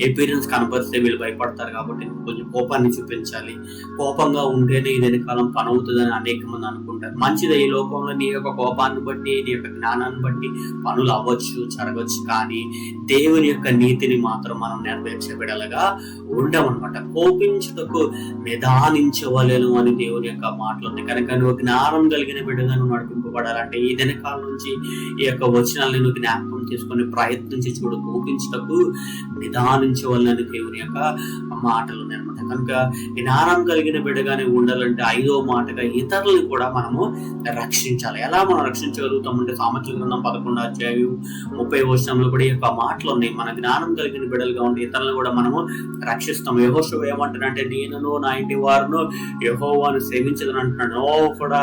ఎపీరియన్స్ కనపరిస్తే వీళ్ళు భయపడతారు కాబట్టి కొంచెం కోపాన్ని చూపించాలి, కోపంగా ఉంటేనే ఇదే కాలం పని అవుతుందని అనేక మంది అనుకుంటారు. మంచిది, ఈ లోకంలో నీ యొక్క కోపాన్ని బట్టి, నీ యొక్క జ్ఞానాన్ని బట్టి పనులు అవ్వచ్చు, జరగవచ్చు, కానీ దేవుని యొక్క నీతిని మాత్రం మనం నెరవేర్చే బిడలుగా ఉండమన్నమాట. కోపించుటకు నిదానించవలెను అని దేవుని యొక్క మాటలు ఉన్నాయి. కనుక నువ్వు జ్ఞానం కలిగిన బిడ్డగా నువ్వు నడిపింపబడాలంటే ఈ దినకాలం నుంచి ఈ యొక్క వచనాలను నువ్వు జ్ఞాపకం చేసుకుని ప్రయత్నించి చూడు. కోపించుటకు నిదానించవలని దేవుని యొక్క మాటలు ఉన్నాయి అనమాట. కనుక జ్ఞానం కలిగిన బిడ్డగానే ఉండాలంటే 5వ మాటగా ఇతరులను కూడా మనము రక్షించాలి. ఎలా మనం రక్షించగలుగుతామంటే సామెతల గ్రంథం 11వ అధ్యాయం 30వ వచనంలో కూడా ఈ యొక్క మాటలు ఉన్నాయి. మన జ్ఞానం కలిగిన బిడ్డలుగా ఉంటే ఇతరులను కూడా మనము రక్షిస్తాం. యెహోషువ ఏమంటాడంటే, నేనును నా ఇంటి వారును యెహోవాను సేవించదని అంటున్నాడు. నోవహు కూడా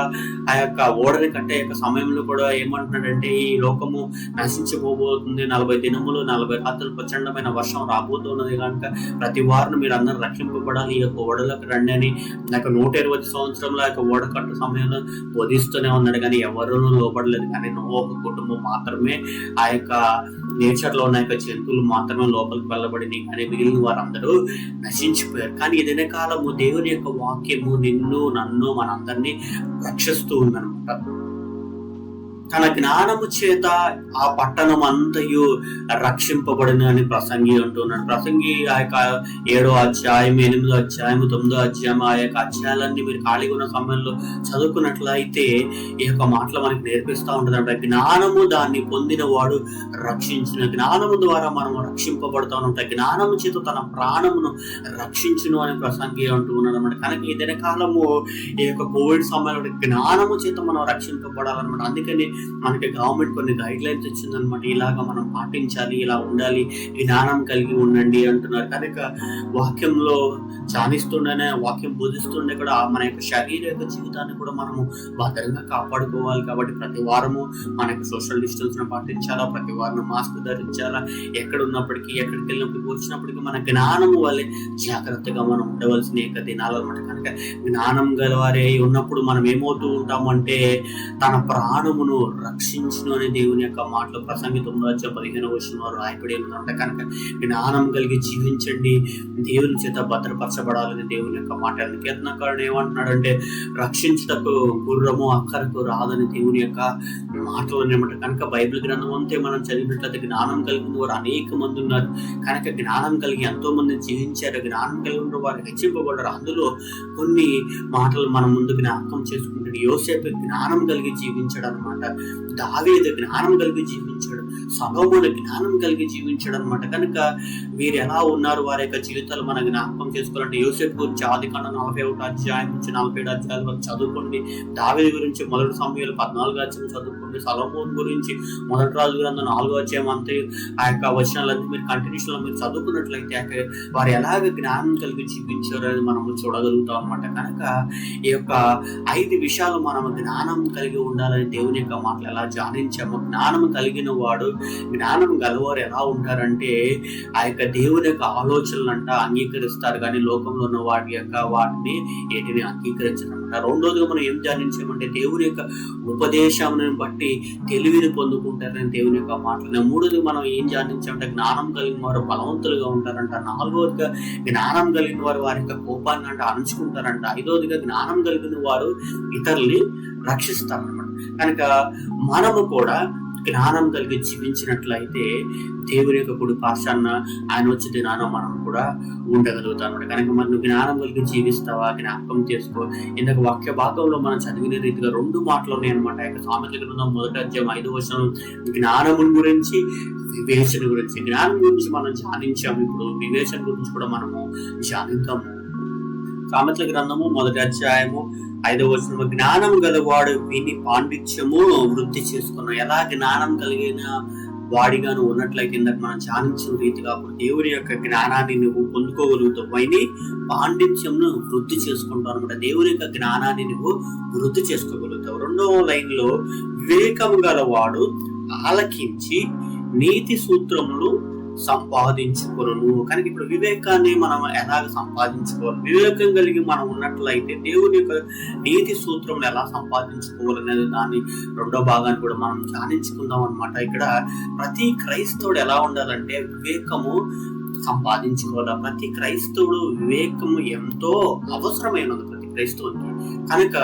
ఆ యొక్క ఓడని కట్టే యొక్క సమయంలో కూడా ఏమంటున్నాడంటే, ఈ లోకము నశించిపోబోతుంది, 40 దినములు 40 రాత్రులు ప్రచండమైన వర్షం రాబోతున్నది కనుక ప్రతి వారిని మీరు అందరూ రక్షింపబడాలి, ఈ యొక్క ఓడలకు రండి అని నాకు 120 సంవత్సరంలో ఆ యొక్క ఓడ కట్టు సమయంలో బోధిస్తూనే ఉన్నాడు. కానీ ఎవరూ లోపడలేదు. కానీ నోవహు కుటుంబం మాత్రమే, ఆ యొక్క నేచర్ లో ఉన్న యొక్క జంతువులు మాత్రమే లోపలికి వెళ్ళబడి, కానీ మిగిలిన వారందరూ నశించిపోయారు. కానీ ఏదైనా కాలము దేవుని యొక్క వాక్యము నిన్ను నన్ను మనందరినీ రక్షిస్తూ ఉందన్నమాట. తన జ్ఞానము చేత ఆ పట్టణం అంతయు రక్షింపబడిన అని ప్రసంగి అంటున్నాడు. ప్రసంగి ఆ యొక్క 7వ అధ్యాయం 8వ అధ్యాయం 9వ అధ్యాయం ఆ యొక్క అధ్యాయాలన్నీ మీరు ఖాళీగా ఉన్న సమయంలో చదువుకున్నట్లయితే ఈ యొక్క మాటలు మనకి నేర్పిస్తూ ఉంటుందంట. జ్ఞానము దాన్ని పొందిన వాడు రక్షించిన, జ్ఞానము ద్వారా మనము రక్షింపబడతా ఉంటాం. జ్ఞానము చేత తన ప్రాణమును రక్షించును అని ప్రసంగి అంటూ ఉన్నాడు అనమాట. కనుక ఇదే కాలము ఈ యొక్క కోవిడ్ సమయంలో జ్ఞానము చేత మనం రక్షింపబడాలన్నమాట. అందుకని మనకి గవర్నమెంట్ కొన్ని గైడ్ లైన్స్ ఇచ్చిందనమాట. ఇలాగా మనం పాటించాలి, ఇలా ఉండాలి, జ్ఞానం కలిగి ఉండండి అంటున్నారు. కనుక వాక్యంలో ధ్యానిస్తుండేనే, వాక్యం బోధిస్తుండే కూడా మన యొక్క శరీర యొక్క జీవితాన్ని కూడా మనము భద్రంగా కాపాడుకోవాలి. కాబట్టి ప్రతి వారము మనకి సోషల్ డిస్టెన్స్ ను పాటించాలా, ప్రతి వారం మాస్క్ ధరించాలా, ఎక్కడ ఉన్నప్పటికీ ఎక్కడికి వెళ్ళినప్పటికీ వచ్చినప్పటికీ మన జ్ఞానము వల్లే జాగ్రత్తగా మనం ఉండవలసిన యొక్క దినాలు అనమాట. కనుక జ్ఞానం గలవారే ఉన్నప్పుడు మనం ఏమవుతూ ఉంటామంటే తన ప్రాణమును రక్షించును అనే దేవుని యొక్క మాటలు ప్రసంగి 9:15 రాయబడి ఉందంట. కనుక జ్ఞానం కలిగి జీవించండి, దేవుని చేత భద్రపరచబడాలని దేవుని యొక్క మాట. కీర్తనకారుడు ఏమంటున్నాడంటే రక్షించుటకు గుర్రము అక్కరకు రాదని దేవుని యొక్క మాటలు అనమాట. కనుక బైబిల్ గ్రంథం అంతే మనం చదివినట్లయితే జ్ఞానం కలిగిన వారు అనేక మంది ఉన్నారు. కనుక జ్ఞానం కలిగి ఎంతో మంది జీవించారు, జ్ఞానం కలిగి ఉన్న వారు హెచ్చింపబడ్డారు. అందులో కొన్ని మాటలు మనం ముందు జ్ఞాపకం చేసుకుంటాడు. యోసేపు జ్ఞానం కలిగి జీవించాడు అనమాట, దావీదు జ్ఞానం కలిగి జీవించాడు, సొలొమోను జ్ఞానం కలిగి జీవించాడు అనమాట. కనుక వీరు ఎలా ఉన్నారు, వారి యొక్క జీవితాలు మనం జ్ఞాపకం చేసుకోవాలంటే యోసేపు గురించి ఆదికాండం 41 నుంచి 47 అధ్యాయాల వరకు చదువుకోండి. దావీదు గురించి 1 సమూయేలు 14 చదువుకోండి. సొలొమోను గురించి 1 రాజు గ్రంథం 4 అంతే ఆ యొక్క వచనాలన్నీ మీరు కంటిన్యూషన్ లో మీరు చదువుకున్నట్లయితే వారు ఎలాగ జ్ఞానం కలిగి జీవించారు అనేది మనము చూడగలుగుతాం అనమాట. కనుక ఈ యొక్క 5 విషయాలు మనం జ్ఞానం కలిగి ఉండాలని దేవుని యొక్క మాటలు ఎలా ధ్యానించాము. జ్ఞానం కలిగిన వాడు, జ్ఞానం గలవారు ఎలా ఉంటారంటే ఆ యొక్క దేవుని యొక్క ఆలోచనలు అంగీకరిస్తారు, కానీ లోకంలో ఉన్న వాటిని ఏటిని అంగీకరించారనమాట. రెండోదిగా మనం ఏం ధ్యానించామంటే దేవుని యొక్క ఉపదేశాలను బట్టి తెలివిని పొందుకుంటారని దేవుని యొక్క మాటలు. మూడోది మనం ఏం ధ్యానించామంటే జ్ఞానం కలిగిన వారు బలవంతులుగా ఉంటారంట. నాలుగోదిగా జ్ఞానం కలిగిన వారు వారి యొక్క కోపాన్ని అణుచుకుంటారంట. ఐదోదిగా జ్ఞానం కలిగిన వారు ఇతరుల్ని రక్షిస్తారన్నమాట. కనుక మనము కూడా జ్ఞానం కలిగి జీవించినట్లయితే దేవుని యొక్క కుడి పార్శ్వాన ఆయన వచ్చే దినాన మనం కూడా ఉండగలుగుతాం. కనుక మనం జ్ఞానం కలిగి జీవిస్తావా, జ్ఞాపకం చేసుకో. ఇందాక వాక్య భాగంలో మనం చదివిన రీతిగా 2 మాటలు ఉన్నాయి అనమాట. సామెతల గ్రంథం 1:5 జ్ఞానము గురించి, వివేచన గురించి. జ్ఞానం గురించి మనం ధ్యానించాము, ఇప్పుడు వివేచన గురించి కూడా మనము ధ్యానిద్దాము. సామెతల గ్రంథము 1:5 జ్ఞానం గలవాడు విని పాండిత్యము వృద్ధి చేసుకున్నాం. ఎలా జ్ఞానం కలిగిన వాడిగాను ఉన్నట్లయితే ఇందాక మనం ధ్యానించిన రీతిగా దేవుని యొక్క జ్ఞానాన్ని నువ్వు పొందుకోగలుగుతావు, విని పాండిత్యంను వృద్ధి చేసుకుంటావు అనమాట. దేవుని యొక్క జ్ఞానాన్ని నువ్వు వృద్ధి చేసుకోగలుగుతావు. 2వ లైన్లో వివేకము గలవాడు ఆలకించి నీతి సూత్రములు సంపాదించుకోను. కనుక ఇప్పుడు వివేకాన్ని మనం ఎలాగ సంపాదించుకోవాలి, వివేకం కలిగి మనం ఉన్నట్లయితే దేవుని యొక్క నీతి సూత్రం ఎలా సంపాదించుకోవాలనేది దాని 2వ భాగాన్ని కూడా మనం ధ్యానించుకుందాం అనమాట. ఇక్కడ ప్రతి క్రైస్తవుడు ఎలా ఉండాలంటే వివేకము సంపాదించుకోవాలి. ప్రతి క్రైస్తవుడు వివేకము ఎంతో అవసరమైనది ప్రతి క్రైస్తవునికి. కనుక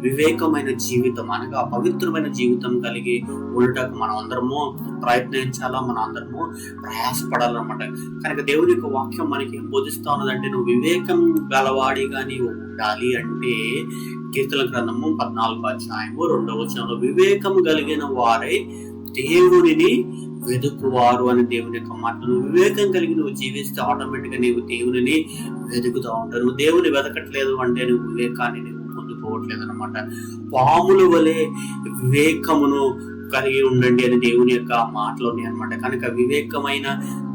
వివేకమైన జీవితం అనగా పవిత్రమైన జీవితం కలిగి ఉండటకు మనం అందరము ప్రయత్నించాలా, మనం అందరము ప్రయాసపడాలన్నమాట. కనుక దేవుని యొక్క వాక్యం మనకి ఏం బోధిస్తా ఉన్నదంటే నువ్వు వివేకం గలవాడిగా నీవు ఉండాలి అంటే కీర్తన గ్రంథము 14:2 వివేకము కలిగిన వారే దేవునిని వెతుకువారు అని దేవుని యొక్క మాటలు. వివేకం కలిగి నువ్వు జీవిస్తే ఆటోమేటిక్ గా నీవు దేవుని వెతుకుతూ ఉంటావు. నువ్వు దేవుని వెతకట్లేదు అంటే నువ్వు వివేకాన్ని నువ్వు పొందుకోవట్లేదు అనమాట. పాముల వలె వివేకమును కలిగి ఉండండి అని దేవుని యొక్క మాటలు ఉన్నాయి అనమాట. కనుక వివేకమైన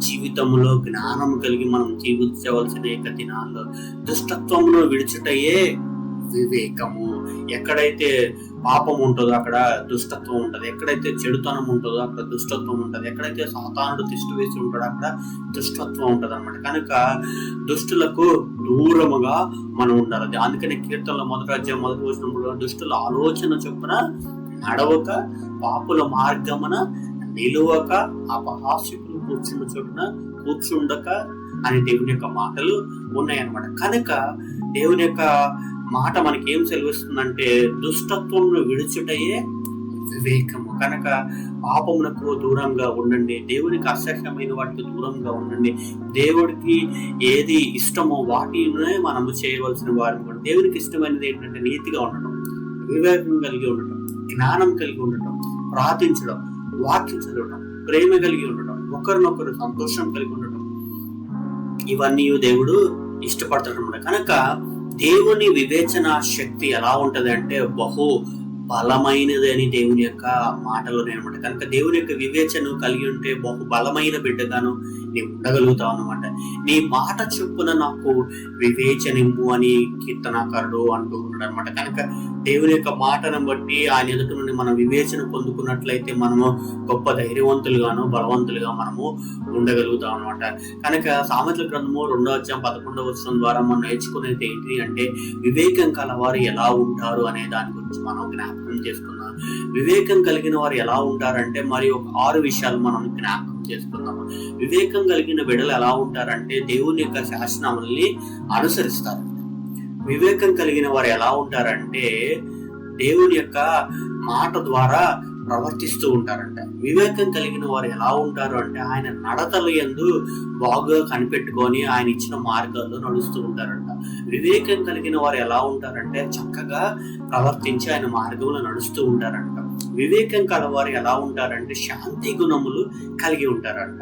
జీవితంలో జ్ఞానం కలిగి మనం జీవించవలసిన యొక్క దినాల్లో దుష్టత్వమును విడిచుటయే వివేకము. ఎక్కడైతే పాపం ఉంటుందో అక్కడ దుష్టత్వం ఉంటది, ఎక్కడైతే చెడుతనం ఉంటుందో అక్కడ దుష్టత్వం ఉంటది, ఎక్కడైతే సాతానుడు తిష్టు వేసి ఉంటాడో అక్కడ దుష్టత్వం ఉంటది అనమాట. కనుక దుష్టులకు దూరముగా మనం ఉండాలి. అందుకనే కీర్తనలో 1:1 దుష్టుల ఆలోచన చొప్పున నడవక, పాపుల మార్గమున నిలువక, అపహాస్యకులు కూర్చున్న చోటున కూర్చుండక అని దేవుని యొక్క మాటలు ఉన్నాయన్నమాట. కనుక దేవుని యొక్క మాట మనకి ఏం సెలవిస్తుందంటే దుష్టత్వంను విడుచుటయే వివేకము. కనుక పాపమునకు దూరంగా ఉండండి, దేవునికి అసహ్యమైన వాటికి దూరంగా ఉండండి. దేవుడికి ఏది ఇష్టమో వాటినే మనము చేయవలసిన వారు. దేవునికి ఇష్టమైనది ఏంటంటే నీతిగా ఉండటం, వివేకం కలిగి ఉండటం, జ్ఞానం కలిగి ఉండటం, ప్రార్థించడం, వాక్యం చదవడం, ప్రేమ కలిగి ఉండటం, ఒకరినొకరు సంతోషం కలిగి ఉండటం, ఇవన్నీ దేవుడు ఇష్టపడతాడు అన్నమాట. కనుక దేవుని వివేచన శక్తి ఎలా ఉంటది అంటే బహు బలమైనది అని దేవుని యొక్క మాటలోనే అనమాట. కనుక దేవుని యొక్క వివేచన కలిగి ఉంటే బహు బలమైన బిడ్డగాను నీవు ఉండగలుగుతావు అనమాట. నీ మాట చొప్పున నాకు వివేచనింపు అని కీర్తనాకారుడు అంటూ ఉన్నాడు అనమాట. కనుక దేవుని యొక్క మాటను బట్టి ఆయన ఎదుట నుండి మనం వివేచన పొందుకున్నట్లయితే మనము గొప్ప ధైర్యవంతులుగాను బలవంతులుగా మనము ఉండగలుగుతాం అనమాట. కనుక సామెతల గ్రంథము 2:11 ద్వారా మనం నేర్చుకునేది ఏంటి అంటే వివేకం కలవారు ఎలా ఉంటారు అనే దాని గురించి మనం జ్ఞాపకం చేసుకున్నాం. వివేకం కలిగిన వారు ఎలా ఉంటారంటే మరి ఒక 6 విషయాలు మనం జ్ఞాపకం చేసుకుందాము. వివేకం కలిగిన బిడ్డలు ఎలా ఉంటారంటే దేవుని యొక్క శాసనాలని అనుసరిస్తారు. వివేకం కలిగిన వారు ఎలా ఉంటారంటే దేవుని యొక్క మాట ద్వారా ప్రవర్తిస్తూ ఉంటారంట. వివేకం కలిగిన వారు ఎలా ఉంటారు అంటే ఆయన నడతలు యందు బాగా కనిపెట్టుకొని ఆయన ఇచ్చిన మార్గాల్లో నడుస్తూ ఉంటారంట. వివేకం కలిగిన వారు ఎలా ఉంటారంటే చక్కగా ప్రవర్తించి ఆయన మార్గంలో నడుస్తూ ఉంటారంట. వివేకం కలవారు ఎలా ఉంటారంటే శాంతి గుణములు కలిగి ఉంటారంట.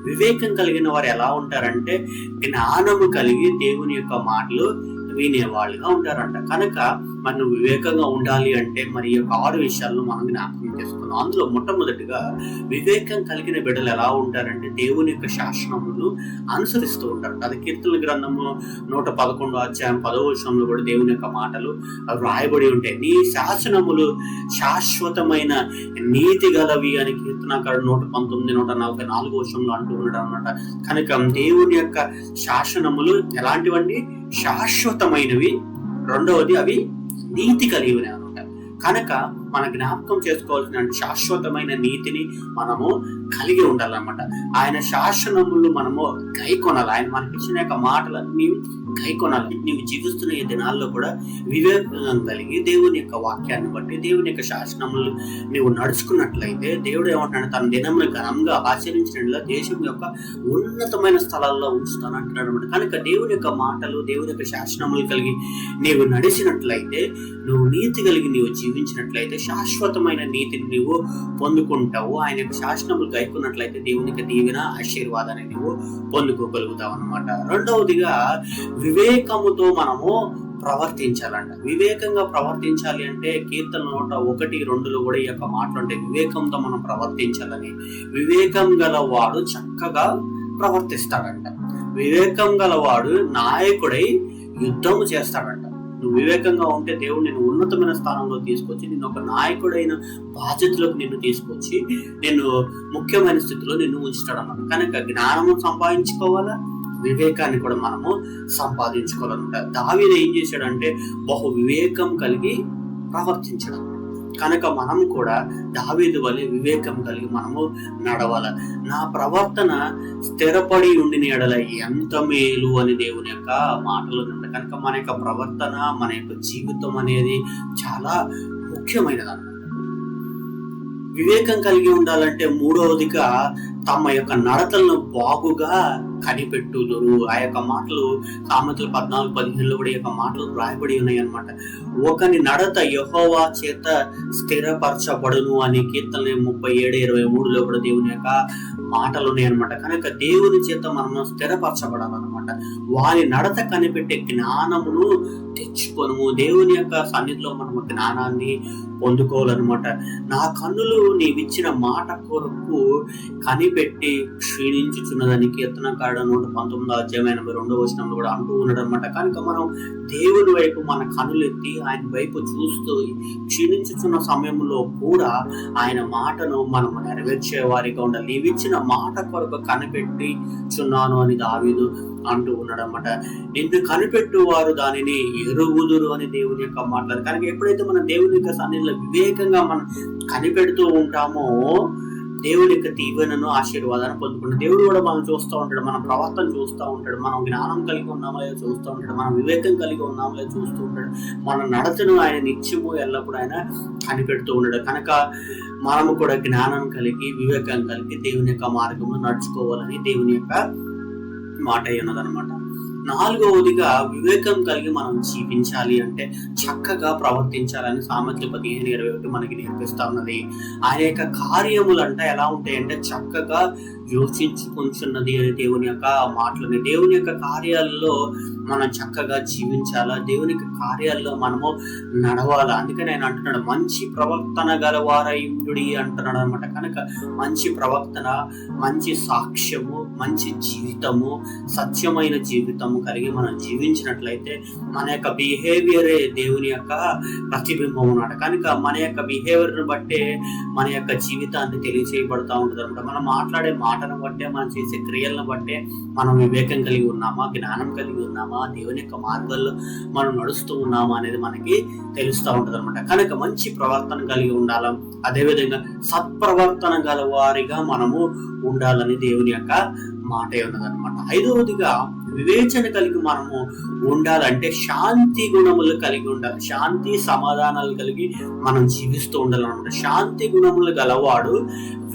వివేకం కలిగిన వారు ఎలా ఉంటారంటే జ్ఞానము కలిగి దేవుని యొక్క మాటలు వినేవాళ్ళుగా ఉంటారంట. కనుక మనం వివేకంగా ఉండాలి అంటే మరి ఈ 6 విషయాలను మనం జ్ఞాపకం చేసుకున్నాం. అందులో మొట్టమొదటిగా వివేకం కలిగిన బిడ్డలు ఎలా ఉంటారంటే దేవుని యొక్క శాసనములను అనుసరిస్తూ ఉంటారు. అది కీర్తన గ్రంథము 111 అధ్యాయం 10వ వచనంలో కూడా దేవుని యొక్క మాటలు రాయబడి ఉంటాయి. నీ శాసనములు శాశ్వతమైన నీతి గలవి అని కీర్తనకారుడు 119, 144 వచనంలో అంటూ ఉన్నాడు అన్నమాట. కనుక దేవుని యొక్క శాసనములు ఎలాంటివండి? శాశ్వతమైనవి. రెండవది అవి నీతి కలిగినవి అనమాట. కనుక మన జ్ఞాపకం చేసుకోవాల్సిన శాశ్వతమైన నీతిని మనము కలిగి ఉండాలన్నమాట. ఆయన శాసనములు మనము గైకొనాలి. ఆయన మనకి ఇచ్చిన యొక్క మాటలన్నీ గైకొనాలి. నీవు జీవిస్తున్న ఈ దినాల్లో కూడా వివేకం కలిగి దేవుని యొక్క వాక్యాన్ని బట్టి దేవుని యొక్క శాసనములు నీవు నడుచుకున్నట్లయితే దేవుడు ఏమంటున్నాడు? తన దినమును ఘనంగా ఆచరించిన దేశం యొక్క ఉన్నతమైన స్థలాల్లో ఉంచుతాను అంటున్నాడు అనమాట. కనుక దేవుని యొక్క మాటలు దేవుని యొక్క శాసనములు కలిగి నీవు నడిచినట్లయితే, నువ్వు నీతి కలిగి నీవు జీవించినట్లయితే శాశ్వతమైన నీతిని నీవు పొందుకుంటావు. ఆయన యొక్క శాసనములు గైకున్నట్లయితే దేవునికి దీవెన ఆశీర్వాదాన్ని నీవు పొందుకోగలుగుతావు అన్నమాట. రెండవదిగా వివేకముతో మనము ప్రవర్తించాలంట. వివేకంగా ప్రవర్తించాలి అంటే కీర్తన 1:1-2 కూడా ఈ యొక్క మాటలు ఉంటాయి. వివేకంతో మనం ప్రవర్తించాలని. వివేకం గలవాడు చక్కగా ప్రవర్తిస్తాడంట. వివేకం గలవాడు నాయకుడై యుద్ధము చేస్తాడంట. నువ్వు వివేకంగా ఉంటే దేవుడు నిన్ను ఉన్నతమైన స్థానంలో తీసుకొచ్చి నిన్ను ఒక నాయకుడైన బాధ్యతలోకి నిన్ను తీసుకొచ్చి నిన్ను ముఖ్యమైన స్థితిలో నిన్ను ఉంచుతాడన్నమాట. కనుక జ్ఞానము సంపాదించుకోవాలా, వివేకాన్ని కూడా మనము సంపాదించుకోవాలన్నమాట. దావీదు ఏం చేశాడంటే బహు వివేకం కలిగి ప్రవర్తించడం. కనుక మనం కూడా దావీదు వలె వివేకం కలిగి మనము నడవాలి. నా ప్రవర్తన స్థిరపడి ఉండిన ఎడల ఎంత మేలు అని దేవుని యొక్క మాటలు ఉన్నాయి. కనుక మన యొక్క ప్రవర్తన, మన యొక్క జీవితం అనేది చాలా ముఖ్యమైనది. వివేకం కలిగి ఉండాలంటే మూడవదిగా తమ యొక్క నడతలను బాగుగా కనిపెట్టుదురు. ఆ యొక్క మాటలు సామెతలు 14:15 కూడా ఈ యొక్క మాటలు రాయబడి ఉన్నాయి అన్నమాట. ఒకని నడత యెహోవా చేత స్థిరపరచబడును అని కీర్తన 37:23 కూడా దేవుని యొక్క మాటలు ఉన్నాయి అనమాట. కనుక దేవుని చేత మనం స్థిరపరచబడాలన్నమాట. వారి నడత కనిపెట్టే జ్ఞానమును తెచ్చుకొనుము. దేవుని యొక్క సన్నిధిలో మనము జ్ఞానాన్ని పొందుకోవాలన్నమాట. నా కన్నులు నీవిచ్చిన మాట కొరకు కనిపెట్టి క్షీణించుచున్నదని కీర్తనకారుడు 119 అధ్యాయం 82వ వచనంలో కూడా అంటూ ఉన్నాడు అనమాట. కనుక మనం దేవుని వైపు మన కన్నులెత్తి ఆయన వైపు చూస్తూ క్షీణించుచున్న సమయంలో కూడా ఆయన మాటను మనము నెరవేర్చే వారిగా ఉండాలి. నీవిచ్చిన మాట కొరకు కనిపెట్టి చున్నాను అని దావీదు అంటూ ఉన్నాడు అనమాట. నిన్ను కనిపెట్టు వారు దానిని ఎరుగుదురు అని దేవుని యొక్క మాట్లాడు. కనుక ఎప్పుడైతే మనం దేవుని యొక్క సన్నిధిలో వివేకంగా మనం కనిపెడుతూ ఉంటామో దేవుని యొక్క దీవెనను ఆశీర్వాదాన్ని పొందుకుంటాం. దేవుడు కూడా మనం చూస్తూ ఉంటాడు, మన ప్రవర్తన చూస్తూ ఉంటాడు, మనం జ్ఞానం కలిగి ఉన్నామో లేదో చూస్తూ ఉంటాడు, మనం వివేకం కలిగి ఉన్నామో లేదో చూస్తూ ఉంటాడు, మన నడతను ఆయన నిత్యము ఎల్లప్పుడూ ఆయన కనిపెడుతూ ఉన్నాడు. కనుక మనము కూడా జ్ఞానం కలిగి వివేకం కలిగి దేవుని యొక్క మార్గంలో నడుచుకోవాలని దేవుని యొక్క మాట ఉన్నదనమాట. నాలుగవదిగా వివేకం కలిగి మనం జీవించాలి అంటే చక్కగా ప్రవర్తించాలని సామెతలు 15:21 మనకి నేర్పిస్తా ఉన్నది. ఆయన యొక్క కార్యములు అంటే ఎలా ఉంటాయంటే చక్కగా యోచించుకుంటున్నది అని దేవుని యొక్క మాటలని. దేవుని యొక్క కార్యాలలో మనం చక్కగా జీవించాలా, దేవుని యొక్క కార్యాల్లో మనము నడవాలా. అందుకని ఆయన అంటున్నాడు మంచి ప్రవర్తన గలవారయుడి అంటున్నాడు అనమాట. కనుక మంచి ప్రవర్తన, మంచి సాక్ష్యము, మంచి జీవితము, సత్యమైన జీవితము కలిగి మనం జీవించినట్లయితే మన యొక్క బిహేవియరే దేవుని యొక్క ప్రతిబింబం అన్నమాట. కనుక మన యొక్క బిహేవియర్ని బట్టే మన యొక్క జీవితాన్ని తెలియచేయబడతా ఉంటుంది అనమాట. మనం మాట్లాడే మాటను బట్టే, మనం చేసే క్రియలను బట్టే మనం వివేకం కలిగి ఉన్నామా, జ్ఞానం కలిగి ఉన్నామా, దేవుని యొక్క మార్గాల్లో మనం నడుస్తూ ఉన్నామా అనేది మనకి తెలుస్తూ ఉంటది అనమాట. కనుక మంచి ప్రవర్తన కలిగి ఉండాలి, అదేవిధంగా సత్ప్రవర్తన గల వారిగా మనము ఉండాలని దేవుని యొక్క మాట ఉన్నదన్నమాట. ఐదవదిగా వివేచన కలిగి మనము ఉండాలంటే శాంతి గుణములు కలిగి ఉండాలి. శాంతి సమాధానాలు కలిగి మనం జీవిస్తూ ఉండాలన్నమాట. శాంతి గుణములు గలవాడు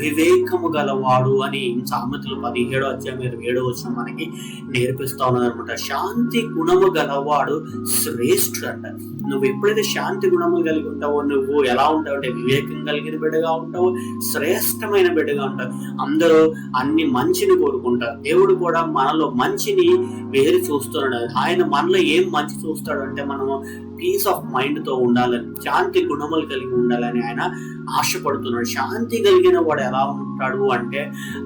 వివేకము గలవాడు అని సామెతలు 17:27 మనకి నేర్పిస్తా ఉన్నదన్నమాట. శాంతి గుణము గలవాడు శ్రేష్ఠుడు అంట. నువ్వు ఎప్పుడైతే శాంతి గుణములు కలిగి ఉంటావో, నువ్వు ఎలా ఉంటావు అంటే వివేకం కలిగిన బిడ్డగా ఉంటావు, శ్రేష్టమైన బిడ్డగా ఉంటావు. అందరూ అన్ని మంచిని కోరుకుంటారు. దేవుడు కూడా మనలో మంచిని వేరు చూస్తున్నాడు. ఆయన మనలో ఏం మంచి చూస్తాడు అంటే మనము పీస్ ఆఫ్ మైండ్ తో ఉండాలని, శాంతి గుణములు కలిగి ఉండాలని ఆయన ఆశపడుతున్నాడు. శాంతి కలిగిన వాడు ఎలా ఉంటాడు అంటే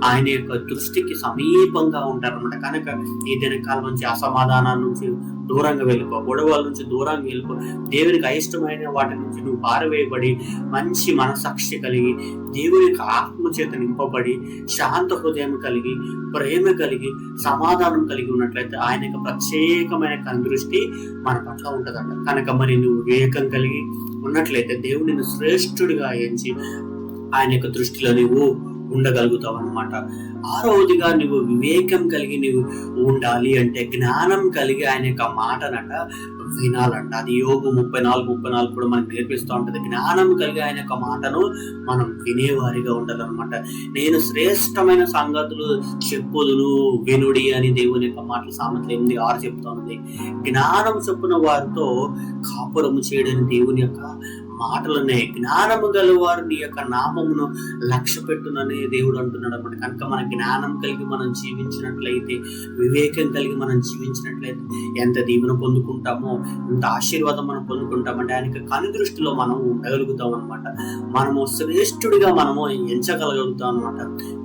ఆయన యొక్క దృష్టికి సమీపంగా ఉంటారు అనమాట. కనుక ఈ దినకాలం నుంచి అసమాధానం నుంచి దూరంగా వెళ్ళిపో, గొడవల నుంచి దూరంగా వెళ్ళిపో. దేవునికి అయిష్టమైన వాటి నుంచి నువ్వు పారవేయబడి మంచి మనసాక్షి కలిగి, దేవుని యొక్క ఆత్మ చేత నింపబడి, శాంత హృదయం కలిగి, ప్రేమ కలిగి, సమాధానం కలిగి ఉన్నట్లయితే ఆయన యొక్క ప్రత్యేకమైన కనుదృష్టి మన పట్ల ఉంటుందంట. కనుక మరి నువ్వు వివేకం కలిగి ఉన్నట్లయితే దేవుడిని శ్రేష్ఠుడిగా ఎంచి ఆయన యొక్క దృష్టిలో నువ్వు ఉండగలుగుతావు అనమాట. ఆరవదిగా నువ్వు వివేకం కలిగి నువ్వు ఉండాలి అంటే జ్ఞానం కలిగి ఆయన యొక్క మాటనట వినాలంట. అది యోగు 34:34 కూడా మనకు నేర్పిస్తూ ఉంటది. జ్ఞానం కలిగి ఆయన యొక్క మాటను మనం వినేవారిగా ఉండాలన్నమాట. నేను శ్రేష్టమైన సంగతులు చెప్పుదును వినుడి అని దేవుని యొక్క మాటలు సామెతలు 8:6 చెప్తా ఉంది. జ్ఞానం చొప్పున వారితో కాపురము చేయడని దేవుని యొక్క మాటలున్నాయి. జ్ఞానము గలవారు నీ యొక్క నామమును లక్ష్య పెట్టునని దేవుడు అంటున్నాడు అన్నమాట. కనుక మన జ్ఞానం కలిగి మనం జీవించినట్లయితే, వివేకం కలిగి మనం జీవించినట్లయితే ఎంత దీవెన పొందుకుంటామో, ఎంత ఆశీర్వాదం మనం పొందుకుంటామంటే ఆయనకి కనుదృష్టిలో మనం ఉండగలుగుతాం అనమాట. మనము శ్రేష్ఠుడిగా మనము ఎంచగలుగుతాం అనమాట.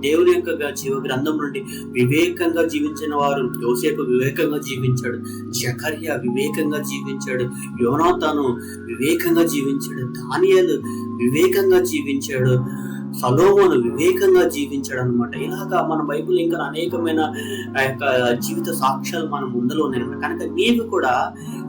దేవుని యొక్క జీవ గ్రంథం నుండి వివేకంగా జీవించిన వారు, యోసేపు వివేకంగా జీవించాడు, జకర్యా వివేకంగా జీవించాడు, యోనాతాను వివేకంగా జీవించాడు, దానియేలు వివేకంగా జీవించాడు, సొలొమోను వివేకంగా జీవించాడు అనమాట. ఇలాగా మన బైబిల్ ఇంకా అనేకమైన యొక్క జీవిత సాక్ష్యాలు మన ముందులో ఉన్నాయి. కనుక నీవు కూడా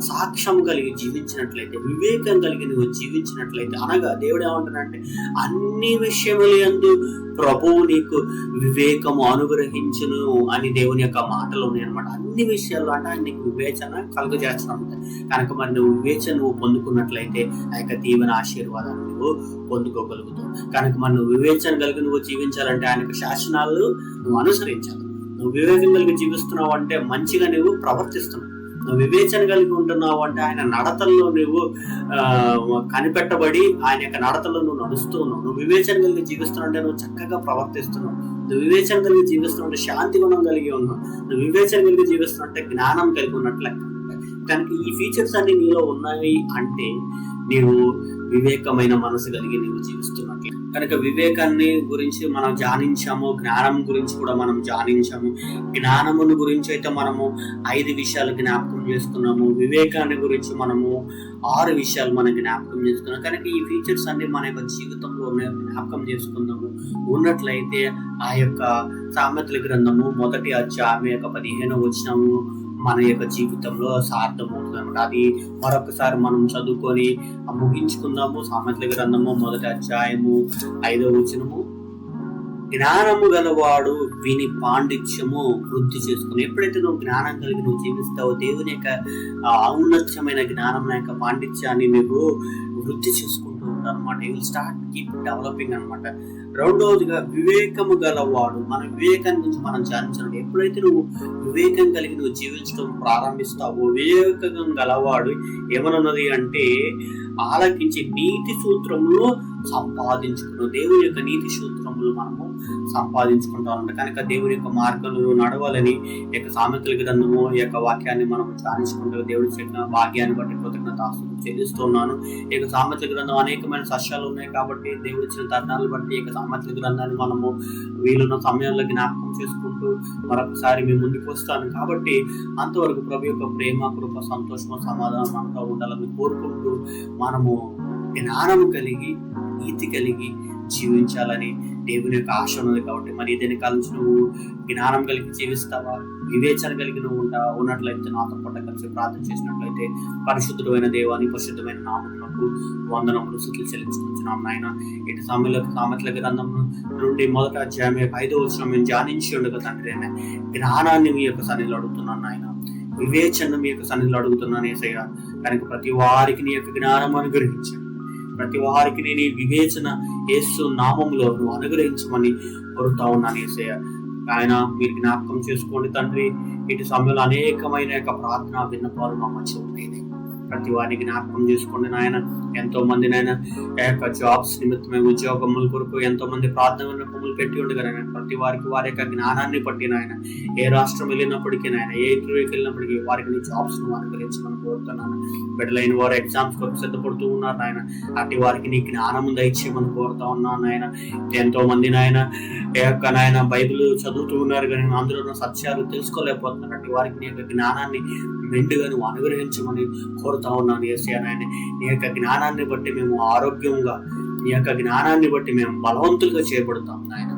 సాక్ష్యం కలిగి జీవించినట్లయితే, వివేకం కలిగి నువ్వు జీవించినట్లయితే, అనగా దేవుడు ఏమంటాడంటే అన్ని విషయముల యందు ప్రభువు నీకు వివేకము అనుగ్రహించును అని దేవుని యొక్క మాటలు ఉన్నాయి అనమాట. అన్ని విషయాల్లో అంటే ఆయన నీకు వివేచన కలుగజేస్తాను. కనుక మరి నువ్వు వివేచన నువ్వు పొందుకున్నట్లయితే ఆ యొక్క దీవెన ఆశీర్వాదాన్ని నువ్వు పొందుకోగలుగుతావు. కనుక మరి నువ్వు వివేచన కలిగి నువ్వు జీవించాలంటే ఆయన యొక్క శాసనాలు నువ్వు అనుసరించాలి. నువ్వు వివేకం కలిగి జీవిస్తున్నావు అంటే మంచిగా నువ్వు ప్రవర్తిస్తున్నావు. నువ్వు వివేచన కలిగి ఉంటున్నావు అంటే ఆయన నడతల్లో నువ్వు కనిపెట్టబడి ఆయన యొక్క నడతల్లో నువ్వు నడుస్తూ ఉన్నావు. నువ్వు వివేచన కలిగి జీవిస్తున్నావు అంటే నువ్వు చక్కగా ప్రవర్తిస్తున్నావు. నువ్వు వివేచన కలిగి జీవిస్తున్నావు అంటే శాంతి గుణం కలిగి ఉన్నావు. నువ్వు వివేచన కలిగి జీవిస్తున్నావు అంటే జ్ఞానం కలిగి ఉన్నట్లే. కనుక ఈ ఫీచర్స్ అన్ని నీలో ఉన్నాయి అంటే నీవు వివేకమైన మనసు కలిగి నీవు జీవిస్తున్నట్లు. కనుక వివేకాన్ని గురించి మనం ధ్యానించాము, జ్ఞానం గురించి కూడా మనం ధ్యానించాము. జ్ఞానమును గురించి అయితే మనము 5 విషయాలు జ్ఞాపకం చేసుకున్నాము. వివేకాన్ని గురించి మనము 6 విషయాలు మనం జ్ఞాపకం చేసుకున్నాం. కనుక ఈ ఫీచర్స్ అన్ని మన యొక్క జీవితంలో జ్ఞాపకం చేసుకుందాము. ఉన్నట్లయితే ఆ యొక్క సామెతల గ్రంథము 1వ అధ్యాయం 15వ వచనము మన యొక్క జీవితంలో సార్థమవుతుంది అనమాట. అది మరొకసారి మనం చదువుకొని ముగించుకుందాము. సామెతల గ్రంథము 1వ అధ్యాయము 5వ వచనము. జ్ఞానము గలవాడు విని పాండిత్యము వృద్ధి చేసుకుని. ఎప్పుడైతే నువ్వు జ్ఞానం కలిగి నువ్వు జీవిస్తావో దేవుని యొక్క ఔన్నత్యమైన జ్ఞానం యొక్క పాండిత్యాన్ని నువ్వు వృద్ధి చేసుకుంటూ ఉంటావు అనమాట. You will start keep developing అనమాట. రెండవదిగా వివేకము గలవాడు. మన వివేకాన్ని గురించి మనం ధ్యానించాలి. ఎప్పుడైతే నువ్వు వివేకం కలిగి నువ్వు జీవించడం ప్రారంభిస్తావో, వివేకం గలవాడు ఏమనున్నది అంటే ఆలకించి నీతి సూత్రములు సంపాదించుకున్నాం. దేవుని యొక్క నీతి సూత్రములు మనము సంపాదించుకుంటాం. కనుక దేవుని యొక్క మార్గంలో నడవాలని ఈ యొక్క సామెతల గ్రంథము ఈ యొక్క వాక్యాన్ని మనం ధ్యానించుకుంటూ దేవుడి చెప్పిన భాగ్యాన్ని బట్టి కృతజ్ఞతాస్తుతులు చెల్లిస్తున్నాను. ఈ యొక్క సామెతల గ్రంథం అనేకమైన సస్యాలు ఉన్నాయి కాబట్టి దేవుడి ఇచ్చిన తరుణాలు బట్టి ఈ యొక్క సామెతల గ్రంథాన్ని మనము వీలున్న సమయంలో జ్ఞాపకం చేసుకుంటూ మరొకసారి మేము ముందుకు వస్తాను. కాబట్టి అంతవరకు ప్రభు యొక్క ప్రేమ, కృప, సంతోషము, సమాధానం అంతా ఉండాలని కోరుకుంటూ మనము జ్ఞానము కలిగి నీతి కలిగి జీవించాలని దేవుని యొక్క ఆశ ఉన్నది కాబట్టి మరి ఇదే కాలం నువ్వు జ్ఞానం కలిగి జీవిస్తావా, వివేచన కలిగి నువ్వు ఉన్నట్లయితే నాతో పాటు కలిసి ప్రార్థన చేసినట్లయితే పరిశుద్ధమైన దేవాన్ని పరిశుద్ధమైన నామమునకు వందనములు స్తుతులు చెల్లించుకుంటున్నాం నాయన. ఇటు సామెతల గ్రంథం నుండి మొదట అధ్యాయం 5వ వచనం మేము ధ్యానించి ఉండగా తండ్రి జ్ఞానాన్ని మీ యొక్క సన్నిధిలో అడుగుతున్నాను నాయన, వివేచన మీ యొక్క సన్నిధిలో అడుగుతున్నాను యేసయ్య. కనుక ప్రతి వారికి నీ యొక్క జ్ఞానం అనుగ్రహించండి, ప్రతి వారికి నేను ఈ వివేచన యేసు నామములో నువ్వు అనుగ్రహించమని కోరుతా ఉన్నాను యేసయ్య. ఆయన మీరు జ్ఞాపకం చేసుకోండి తండ్రి. ఇటు సమయంలో అనేకమైన యొక్క ప్రార్థన విన్నపాలు మా మధ్య ఉండేది. ప్రతి వారిని జ్ఞాపకం చేసుకోండి నాయన. ఎంతో మంది నాయన యొక్క జాబ్స్ నిమిత్తమై ఉద్యోగముల కొరకు ఎంతో మంది ప్రార్థన విన్నపములు పెట్టి ఉండగా ప్రతి వారికి వారి యొక్క జ్ఞానాన్ని బట్టి నాయన ఏ రాష్ట్రం వెళ్ళినప్పటికీ నాయన ఏ ఇంటర్వ్యూకి వెళ్ళినప్పటికీ వారికి నీ జాబ్స్ ను అనుగ్రహించమని కోరుతున్నాను. బిడ్డలైన వారు ఎగ్జామ్స్ కొరకు సిద్ధపడుతూ ఉన్నారు నాయన, అటు వారికి నీ జ్ఞానం దయచేయమని కోరుతా ఉన్నాను నాయన. ఎంతో మంది నాయన నాయన బైబిల్ చదువుతూ ఉన్నారు కానీ అందులో ఉన్న సత్యాలు తెలుసుకోలేకపోతున్నారు. అటు వారికి నీ యొక్క జ్ఞానాన్ని మెండుగా నువ్వు అనుగ్రహించమని కోరుతా ఉన్నాను యేసయ్య నాయన. నీ యొక్క జ్ఞానాన్ని బట్టి మేము ఆరోగ్యంగా, నీ యొక్క జ్ఞానాన్ని బట్టి మేము బలవంతులుగా చేయబడతాం నాయన.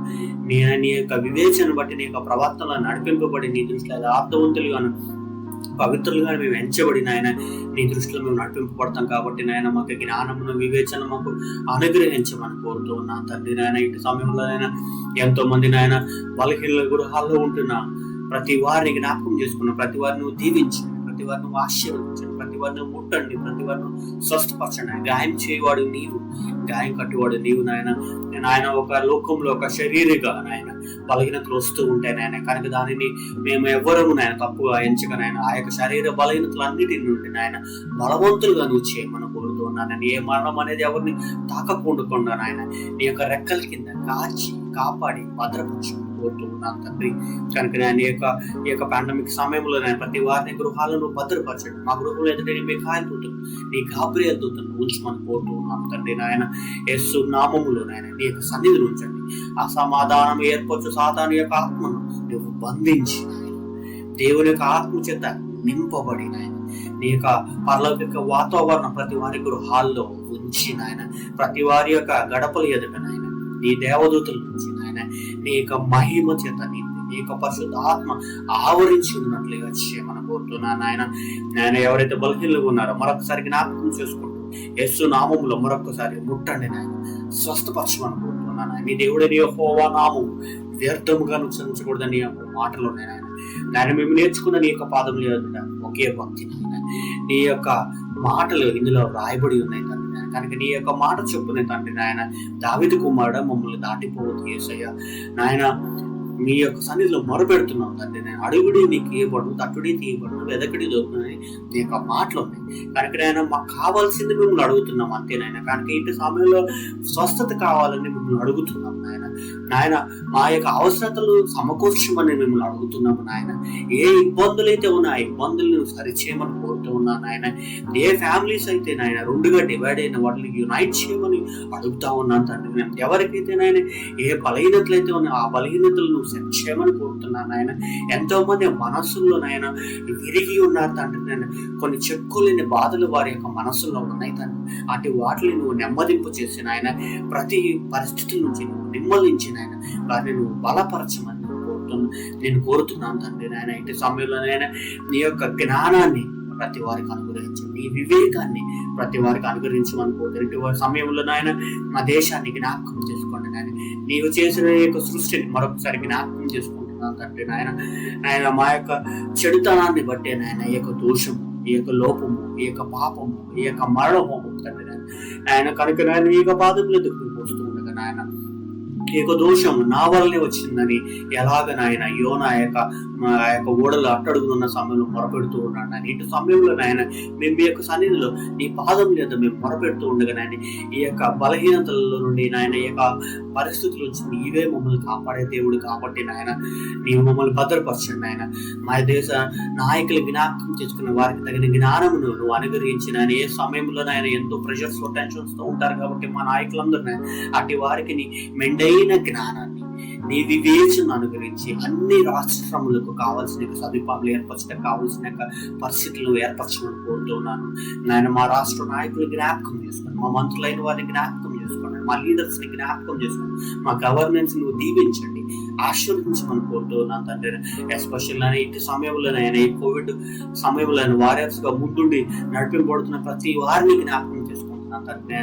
నీ యొక్క వివేచన బట్టి నీ యొక్క ప్రవర్తనలో నడిపింపబడి నీ దృష్టిలో అర్థవంతులుగాను పవిత్రులుగా మేము ఎంచబడి నాయన నీ దృష్టిలో మేము నడిపింపబడతాం. కాబట్టి నాయన మాకు జ్ఞానమును వివేచన మాకు అనుగ్రహించమని కోరుతూ ఉన్నాను తండ్రి నాయన. ఇటు సమయంలో నాయన ఎంతో మంది నాయన బలహీన గృహాల్లో ఉంటున్నా ప్రతి వారిని జ్ఞాపకం చేసుకున్న, ప్రతి వారిని నువ్వు దీవించు, ప్రతి వారిని నువ్వు ఆశీర్వదించండి, ప్రతి వారిని ముట్టండి, ప్రతి వారిని స్వస్థపరచండి. గాయం చేయవాడు నీవు, గాయం కట్టువాడు నీవు నాయన. ఆయన ఒక లోకంలో ఒక శరీరగా నాయన బలహీనతలు వస్తూ ఉంటాయి నాయన. కనుక దానిని మేము ఎవ్వరము నాయన తప్పుగా ఎంచక నాయన ఆ యొక్క శరీర బలహీనతలు అన్నిటి నుండి నాయన బలవంతులుగా నువ్వు చేయమని కోరుతూ ఉన్నాను. ఏ మరణం అనేది ఎవరిని తాకకుండా నాయన నీ యొక్క రెక్కల కింద కాపాడి భద్రపరచు కోరుతూ ఉన్నాను తండ్రి. కనుక నేను ఈ యొక్క పాండమిక్ సమయంలో నేను ప్రతి వారిని గృహాలను భద్రపరచండి. మా గృహంలో ఎదుట నీ మిఖాయిల్ దూతను, నీ గాబ్రియల్ దూతను ఉంచమని కోరుతూ ఉన్నాను తండ్రి నాయన. యేసు నామములో నాయన నీ యొక్క సన్నిధిని ఉంచండి. అసమాధానం ఏర్పరచు సాతాను యొక్క ఆత్మను నువ్వు బంధించి నాయన దేవుని యొక్క ఆత్మ చేత నింపబడి నాయన నీ యొక్క పరలోక వాతావరణం ప్రతి వారి గృహాల్లో ఉంచి నాయన ప్రతి వారి యొక్క గడపల ఎదుట నాయన నీ దేవదూతల నుంచి నాయన నీ యొక్క మహిమ చేత నింపి నీ యొక్క పరిశుద్ధ ఆత్మ ఆవరించి ఉన్నట్లుగా చేయమని కోరుతున్నాను నాయన. నాయన ఎవరైతే బలహీనంగా ఉన్నారో మరొకసారి జ్ఞాపకం చేసుకుంటూ యేసు నామములో మరొకసారి ముట్టండి నాయన, స్వస్థపరచమని కోరుతున్నాను. నీ దేవుడని యెహోవా నామం వ్యర్థముగా ఉచ్చరించకూడదని మాటలు ఉన్నాయి నాయన. నాయన మేము నేర్చుకున్న నీ యొక్క పాదములు ఒకే భక్తి నాయన. నీ యొక్క మాటలు ఇందులో రాయబడి ఉన్నాయి తండ్రి. కనుక నీ యొక్క మాట చెప్పునే తండ్రి నాయన దావీదు కుమారుడా మమ్మల్ని దాటిపోవద్దు యేసయ్య నాయన. మీ యొక్క సన్నిధిలో మొరపెడుతున్నాం తండ్రి. నేను అడుగుడి నీకు ఇవ్వబడు, తట్టుడి తీయబడు, వెదకడి దొరుకుతుంది నీ యొక్క మాటలు ఉన్నాయి. కనుక నాయన మాకు కావాల్సింది మిమ్మల్ని అడుగుతున్నాం అంతేనాయన. కనుక ఇంటి సమయంలో స్వస్థత కావాలని మిమ్మల్ని అడుగుతున్నాం నాయన. నాయన మా యొక్క అవసరతలు సమకూర్చమని మిమ్మల్ని అడుగుతున్నాము నాయన. ఏ ఇబ్బందులు అయితే ఉన్నాయో ఇబ్బందులను సరిచేయమని కోరుతూ ఉన్నాను నాయన. ఏ ఫ్యామిలీస్ అయితే నాయన రెండుగా డివైడ్ అయిన వాటిని యునైట్ చేయమని అడుగుతా ఉన్నాను తండ్రి. నేను ఎవరికైతే నాయన ఏ బలహీనతలు అయితే ఉన్నాయో ఆ బలహీనతలను చేయమని కోరుతున్నాను నాయన. ఎంతో మంది మనస్సుల్లో నాయన విరిగి ఉన్నారు తండ్రి. నేను కొన్ని చెక్కులేని బాధలు వారి యొక్క మనస్సుల్లో ఉన్నాయి తండ్రి. అటు వాటిని నువ్వు నెమ్మదింపు చేసి నాయన ప్రతి పరిస్థితుల నుంచి నువ్వు నిమ్మలించి నాయన వారిని నువ్వు బలపరచమని నేను కోరుతున్నాను తండ్రి నాయన. ఇటు సమయంలో నాయన నీ యొక్క జ్ఞానాన్ని ప్రతి వారికి అనుగ్రహించండి, నీ వివేకాన్ని ప్రతి వారికి అనుగ్రహించమని కోరుతున్నాను. సమయంలో నాయన మా దేశాన్ని జ్ఞాపకం చేసుకోండి నాయన. నీవు చేసిన యొక్క సృష్టిని మరొకసారి జ్ఞాపకం చేసుకుంటున్నాను తండ్రి నాయన. నాయన మా యొక్క చెడుతనాన్ని బట్టే నాయన ఈ యొక్క దోషము, ఈ యొక్క లోపము, ఈ యొక్క పాపము, ఈ యొక్క మరణము తండ్రి నాయన. కనుక నాయన ఈ యొక్క బాధలు ఎదుర్కొని వస్తూ ఉండగా నాయన ఈ యొక్క దోషం నా వల్లనే వచ్చిందని ఎలాగ నాయన యోనా యొక్క ఓడలు అట్టడుగునున్న సమయంలో మొరపెడుతూ ఉన్నాడు నాయన. ఇటు సమయంలో నాయన మేము మీ యొక్క సన్నిధిలో నీ పాదం లేదా మేము మొరపెడుతూ ఉండగా నాయన ఈ యొక్క బలహీనతల నుండి నాయన ఈ యొక్క పరిస్థితుల నుంచి నీవే మమ్మల్ని కాపాడే దేవుడు కాబట్టి నాయన నీవు మమ్మల్ని భద్రపరచండి నాయన. మా దేశ నాయకులు జ్ఞాపకం చేసుకున్న వారికి తగిన జ్ఞానమును నువ్వు అనుగ్రహించిన ఏ సమయంలో నాయన ఎంతో ప్రెషర్స్ టెన్షన్స్ తో ఉంటారు కాబట్టి మా నాయకులందరూ నాయన అటు వారికి నీ మెండైన జ్ఞానాన్ని నీ వివేచన అనుగ్రహించి అన్ని రాష్ట్రములకు కావాల్సిన సదుపాయాలు ఏర్పరచడం కావాల్సిన పరిస్థితులను ఏర్పరచమని కోరుతున్నాను నాయన. మా రాష్ట్ర నాయకులు జ్ఞాపకం చేసుకుని మా మంత్రులైన వారిని జ్ఞాపకం చేసుకోండి. మా లీడర్స్ ని జ్ఞాపకం చేసుకోండి. మా గవర్నెన్స్ నువ్వు దీవించండి, ఆశీర్వదించమని కోరుతున్నా తండ్రి. ఎస్పెషల్ ఇటు సమయంలోనైనా, ఈ కోవిడ్ సమయంలో వారియర్స్ గా ముందుండి నడిపింపబడుతున్న ప్రతి వారిని జ్ఞాపకం చేసుకుంటున్నాను తండ్రి.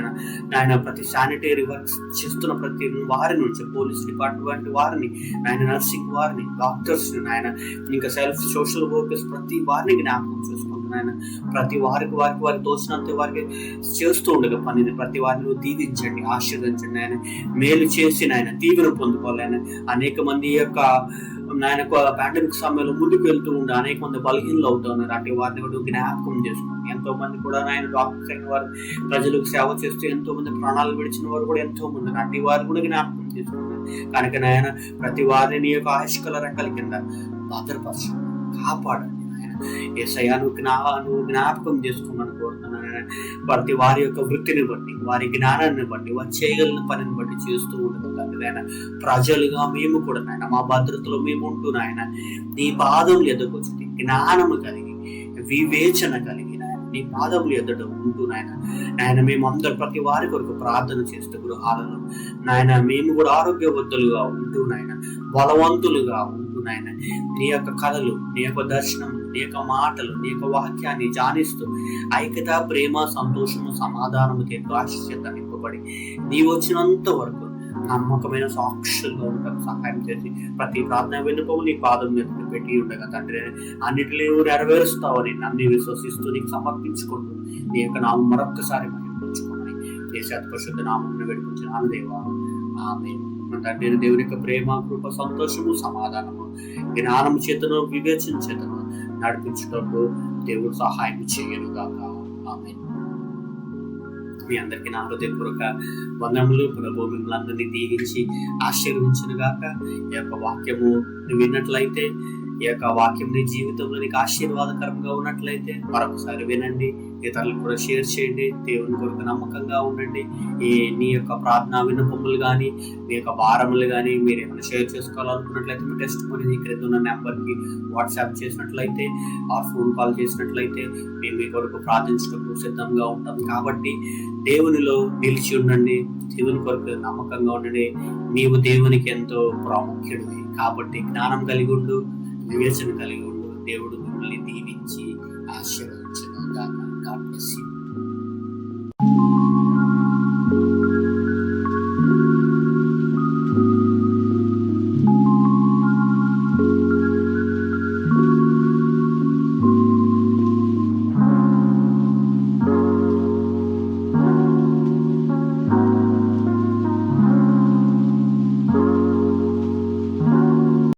నాయన ప్రతి శానిటరీ వర్క్స్ చేస్తున్న ప్రతి వారి నుంచి, పోలీస్ డిపార్ట్మెంట్ వారిని, నాయన నర్సింగ్ వారిని, డాక్టర్స్ నాయన, ఇంకా సెల్ఫ్ సోషల్ వర్కర్స్ ప్రతి వారిని జ్ఞాపకం చేసుకుంటున్నాయన. ప్రతి వారికి తోచినంత వారికి చేస్తూ ఉండగా పనిని ప్రతి వారిని దీవించండి, ఆశీర్వదించండి. ఆయన మేలు చేసి నాయన దీవెన పొందుకోవాలి. ఆయన అనేక మంది యొక్క నాయన పాండమిక్ సమయంలో ముందుకు వెళ్తూ ఉండే అనేక మంది బలహీనలు అవుతూ ఉన్నారు. అటు వారిని కూడా జ్ఞాపకం చేసుకోండి. ఎంతో మంది కూడా నాయన డాక్టర్స్ అయిన వారు ప్రజలకు సేవ చేస్తూ ఎంతో మంది ప్రాణాలు విడిచిన వారు కూడా ఎంతో మంది, అటు వారు కూడా జ్ఞాపకం చేసుకున్నారు. కనుక నాయన ప్రతి వారిని నీ యొక్క ఆయుష్కల రెక్కల కింద భద్రపరచండి, కాపాడండి. యేసయ్యా నువ్వు జ్ఞాపకం చేసుకోమని కోరుతున్నాను. ప్రతి వారి యొక్క వృత్తిని బట్టి, వారి జ్ఞానాన్ని బట్టి, వారు చేయగలిగిన పనిని బట్టి చేస్తూ ఉంటుంది నాయన. ప్రజలుగా మేము కూడా నాయన మా భద్రతలో మేము ఉంటూ నాయన నీ పాదములు ఎదుర్కొచ్చి జ్ఞానము కలిగి, వివేచన కలిగి నాయన నీ పాదములు ఎదుట ఉంటూ నాయన మేమందరూ ప్రతి వారి కొరకు ప్రార్థన చేస్తూ గృహాలలో నాయన మేము కూడా ఆరోగ్యవంతులుగా ఉంటూ నాయన బలవంతులుగా ఉంటూ నాయన నీ యొక్క కథలు, నీ యొక్క దర్శనం, నీ యొక్క మాటలు, నీ యొక్క వాక్యాన్ని ధ్యానిస్తూ ఐక్యత, ప్రేమ, సంతోషము, సమాధానము, ఆశ్చర్యత నింపబడి నీ వచ్చినంత వరకు నమ్మకమైన సాక్షులుగా ఉండటం సహాయం చేసి ప్రతి ప్రార్థన విన్నపము నీ పాదం మీద పెట్టి ఉండగా తండ్రి అన్నిటినీ నెరవేరుస్తావని నన్ను విశ్వసిస్తూ నీకు సమర్పించుకుంటూ నీ యొక్క నామం మరొక్కసారి మహిమపరచుకోమని దేశ పరిశుద్ధ నామం వేడుకుంటున్నాను దేవా, ఆమేన్. తండ్రి దేవుని యొక్క ప్రేమ, కృప, సంతోషము, సమాధానము, జ్ఞానము చేతను, వివేచన చేతను నడిపించుటకు దేవుడు సహాయం చేయను గాక. ఆమేన్. మీ అందరికీ నా హృదయపూర్వక వందనములు. ప్రభు మిమ్మల్ని అందరినీ దీవించి ఆశీర్వదించును గాక. ఈ యొక్క వాక్యము నువ్వు విన్నట్లయితే, ఈ యొక్క వాక్యం నీ జీవితంలో నీకు ఆశీర్వాదకరంగా ఉన్నట్లయితే మరొకసారి వినండి, ఇతరులకు కూడా షేర్ చేయండి. దేవుని కొరకు నమ్మకంగా ఉండండి. నీ యొక్క ప్రార్థనా విన్నపములు కానీ, మీ యొక్క భారములు కానీ మీరు ఏమైనా షేర్ చేసుకోవాలనుకున్నట్లయితే మీ టెస్ట్ కొని క్రింద ఉన్న నెంబర్కి వాట్సాప్ చేసినట్లయితే, ఆ ఫోన్ కాల్ చేసినట్లయితే మేము మీ కొరకు ప్రార్థించడానికి సిద్ధంగా ఉంటాం. కాబట్టి దేవునిలో నిలిచి ఉండండి, దేవుని కొరకు నమ్మకంగా ఉండండి. నీవు దేవునికి ఎంతో ప్రాముఖ్యుడివి. కాబట్టి జ్ఞానం కలిగి ఉండు, వివేచన కలిగి ఉండు. దేవుడు మిమ్మల్ని దీవించి ఆశీర్వదించును గాక. God bless you.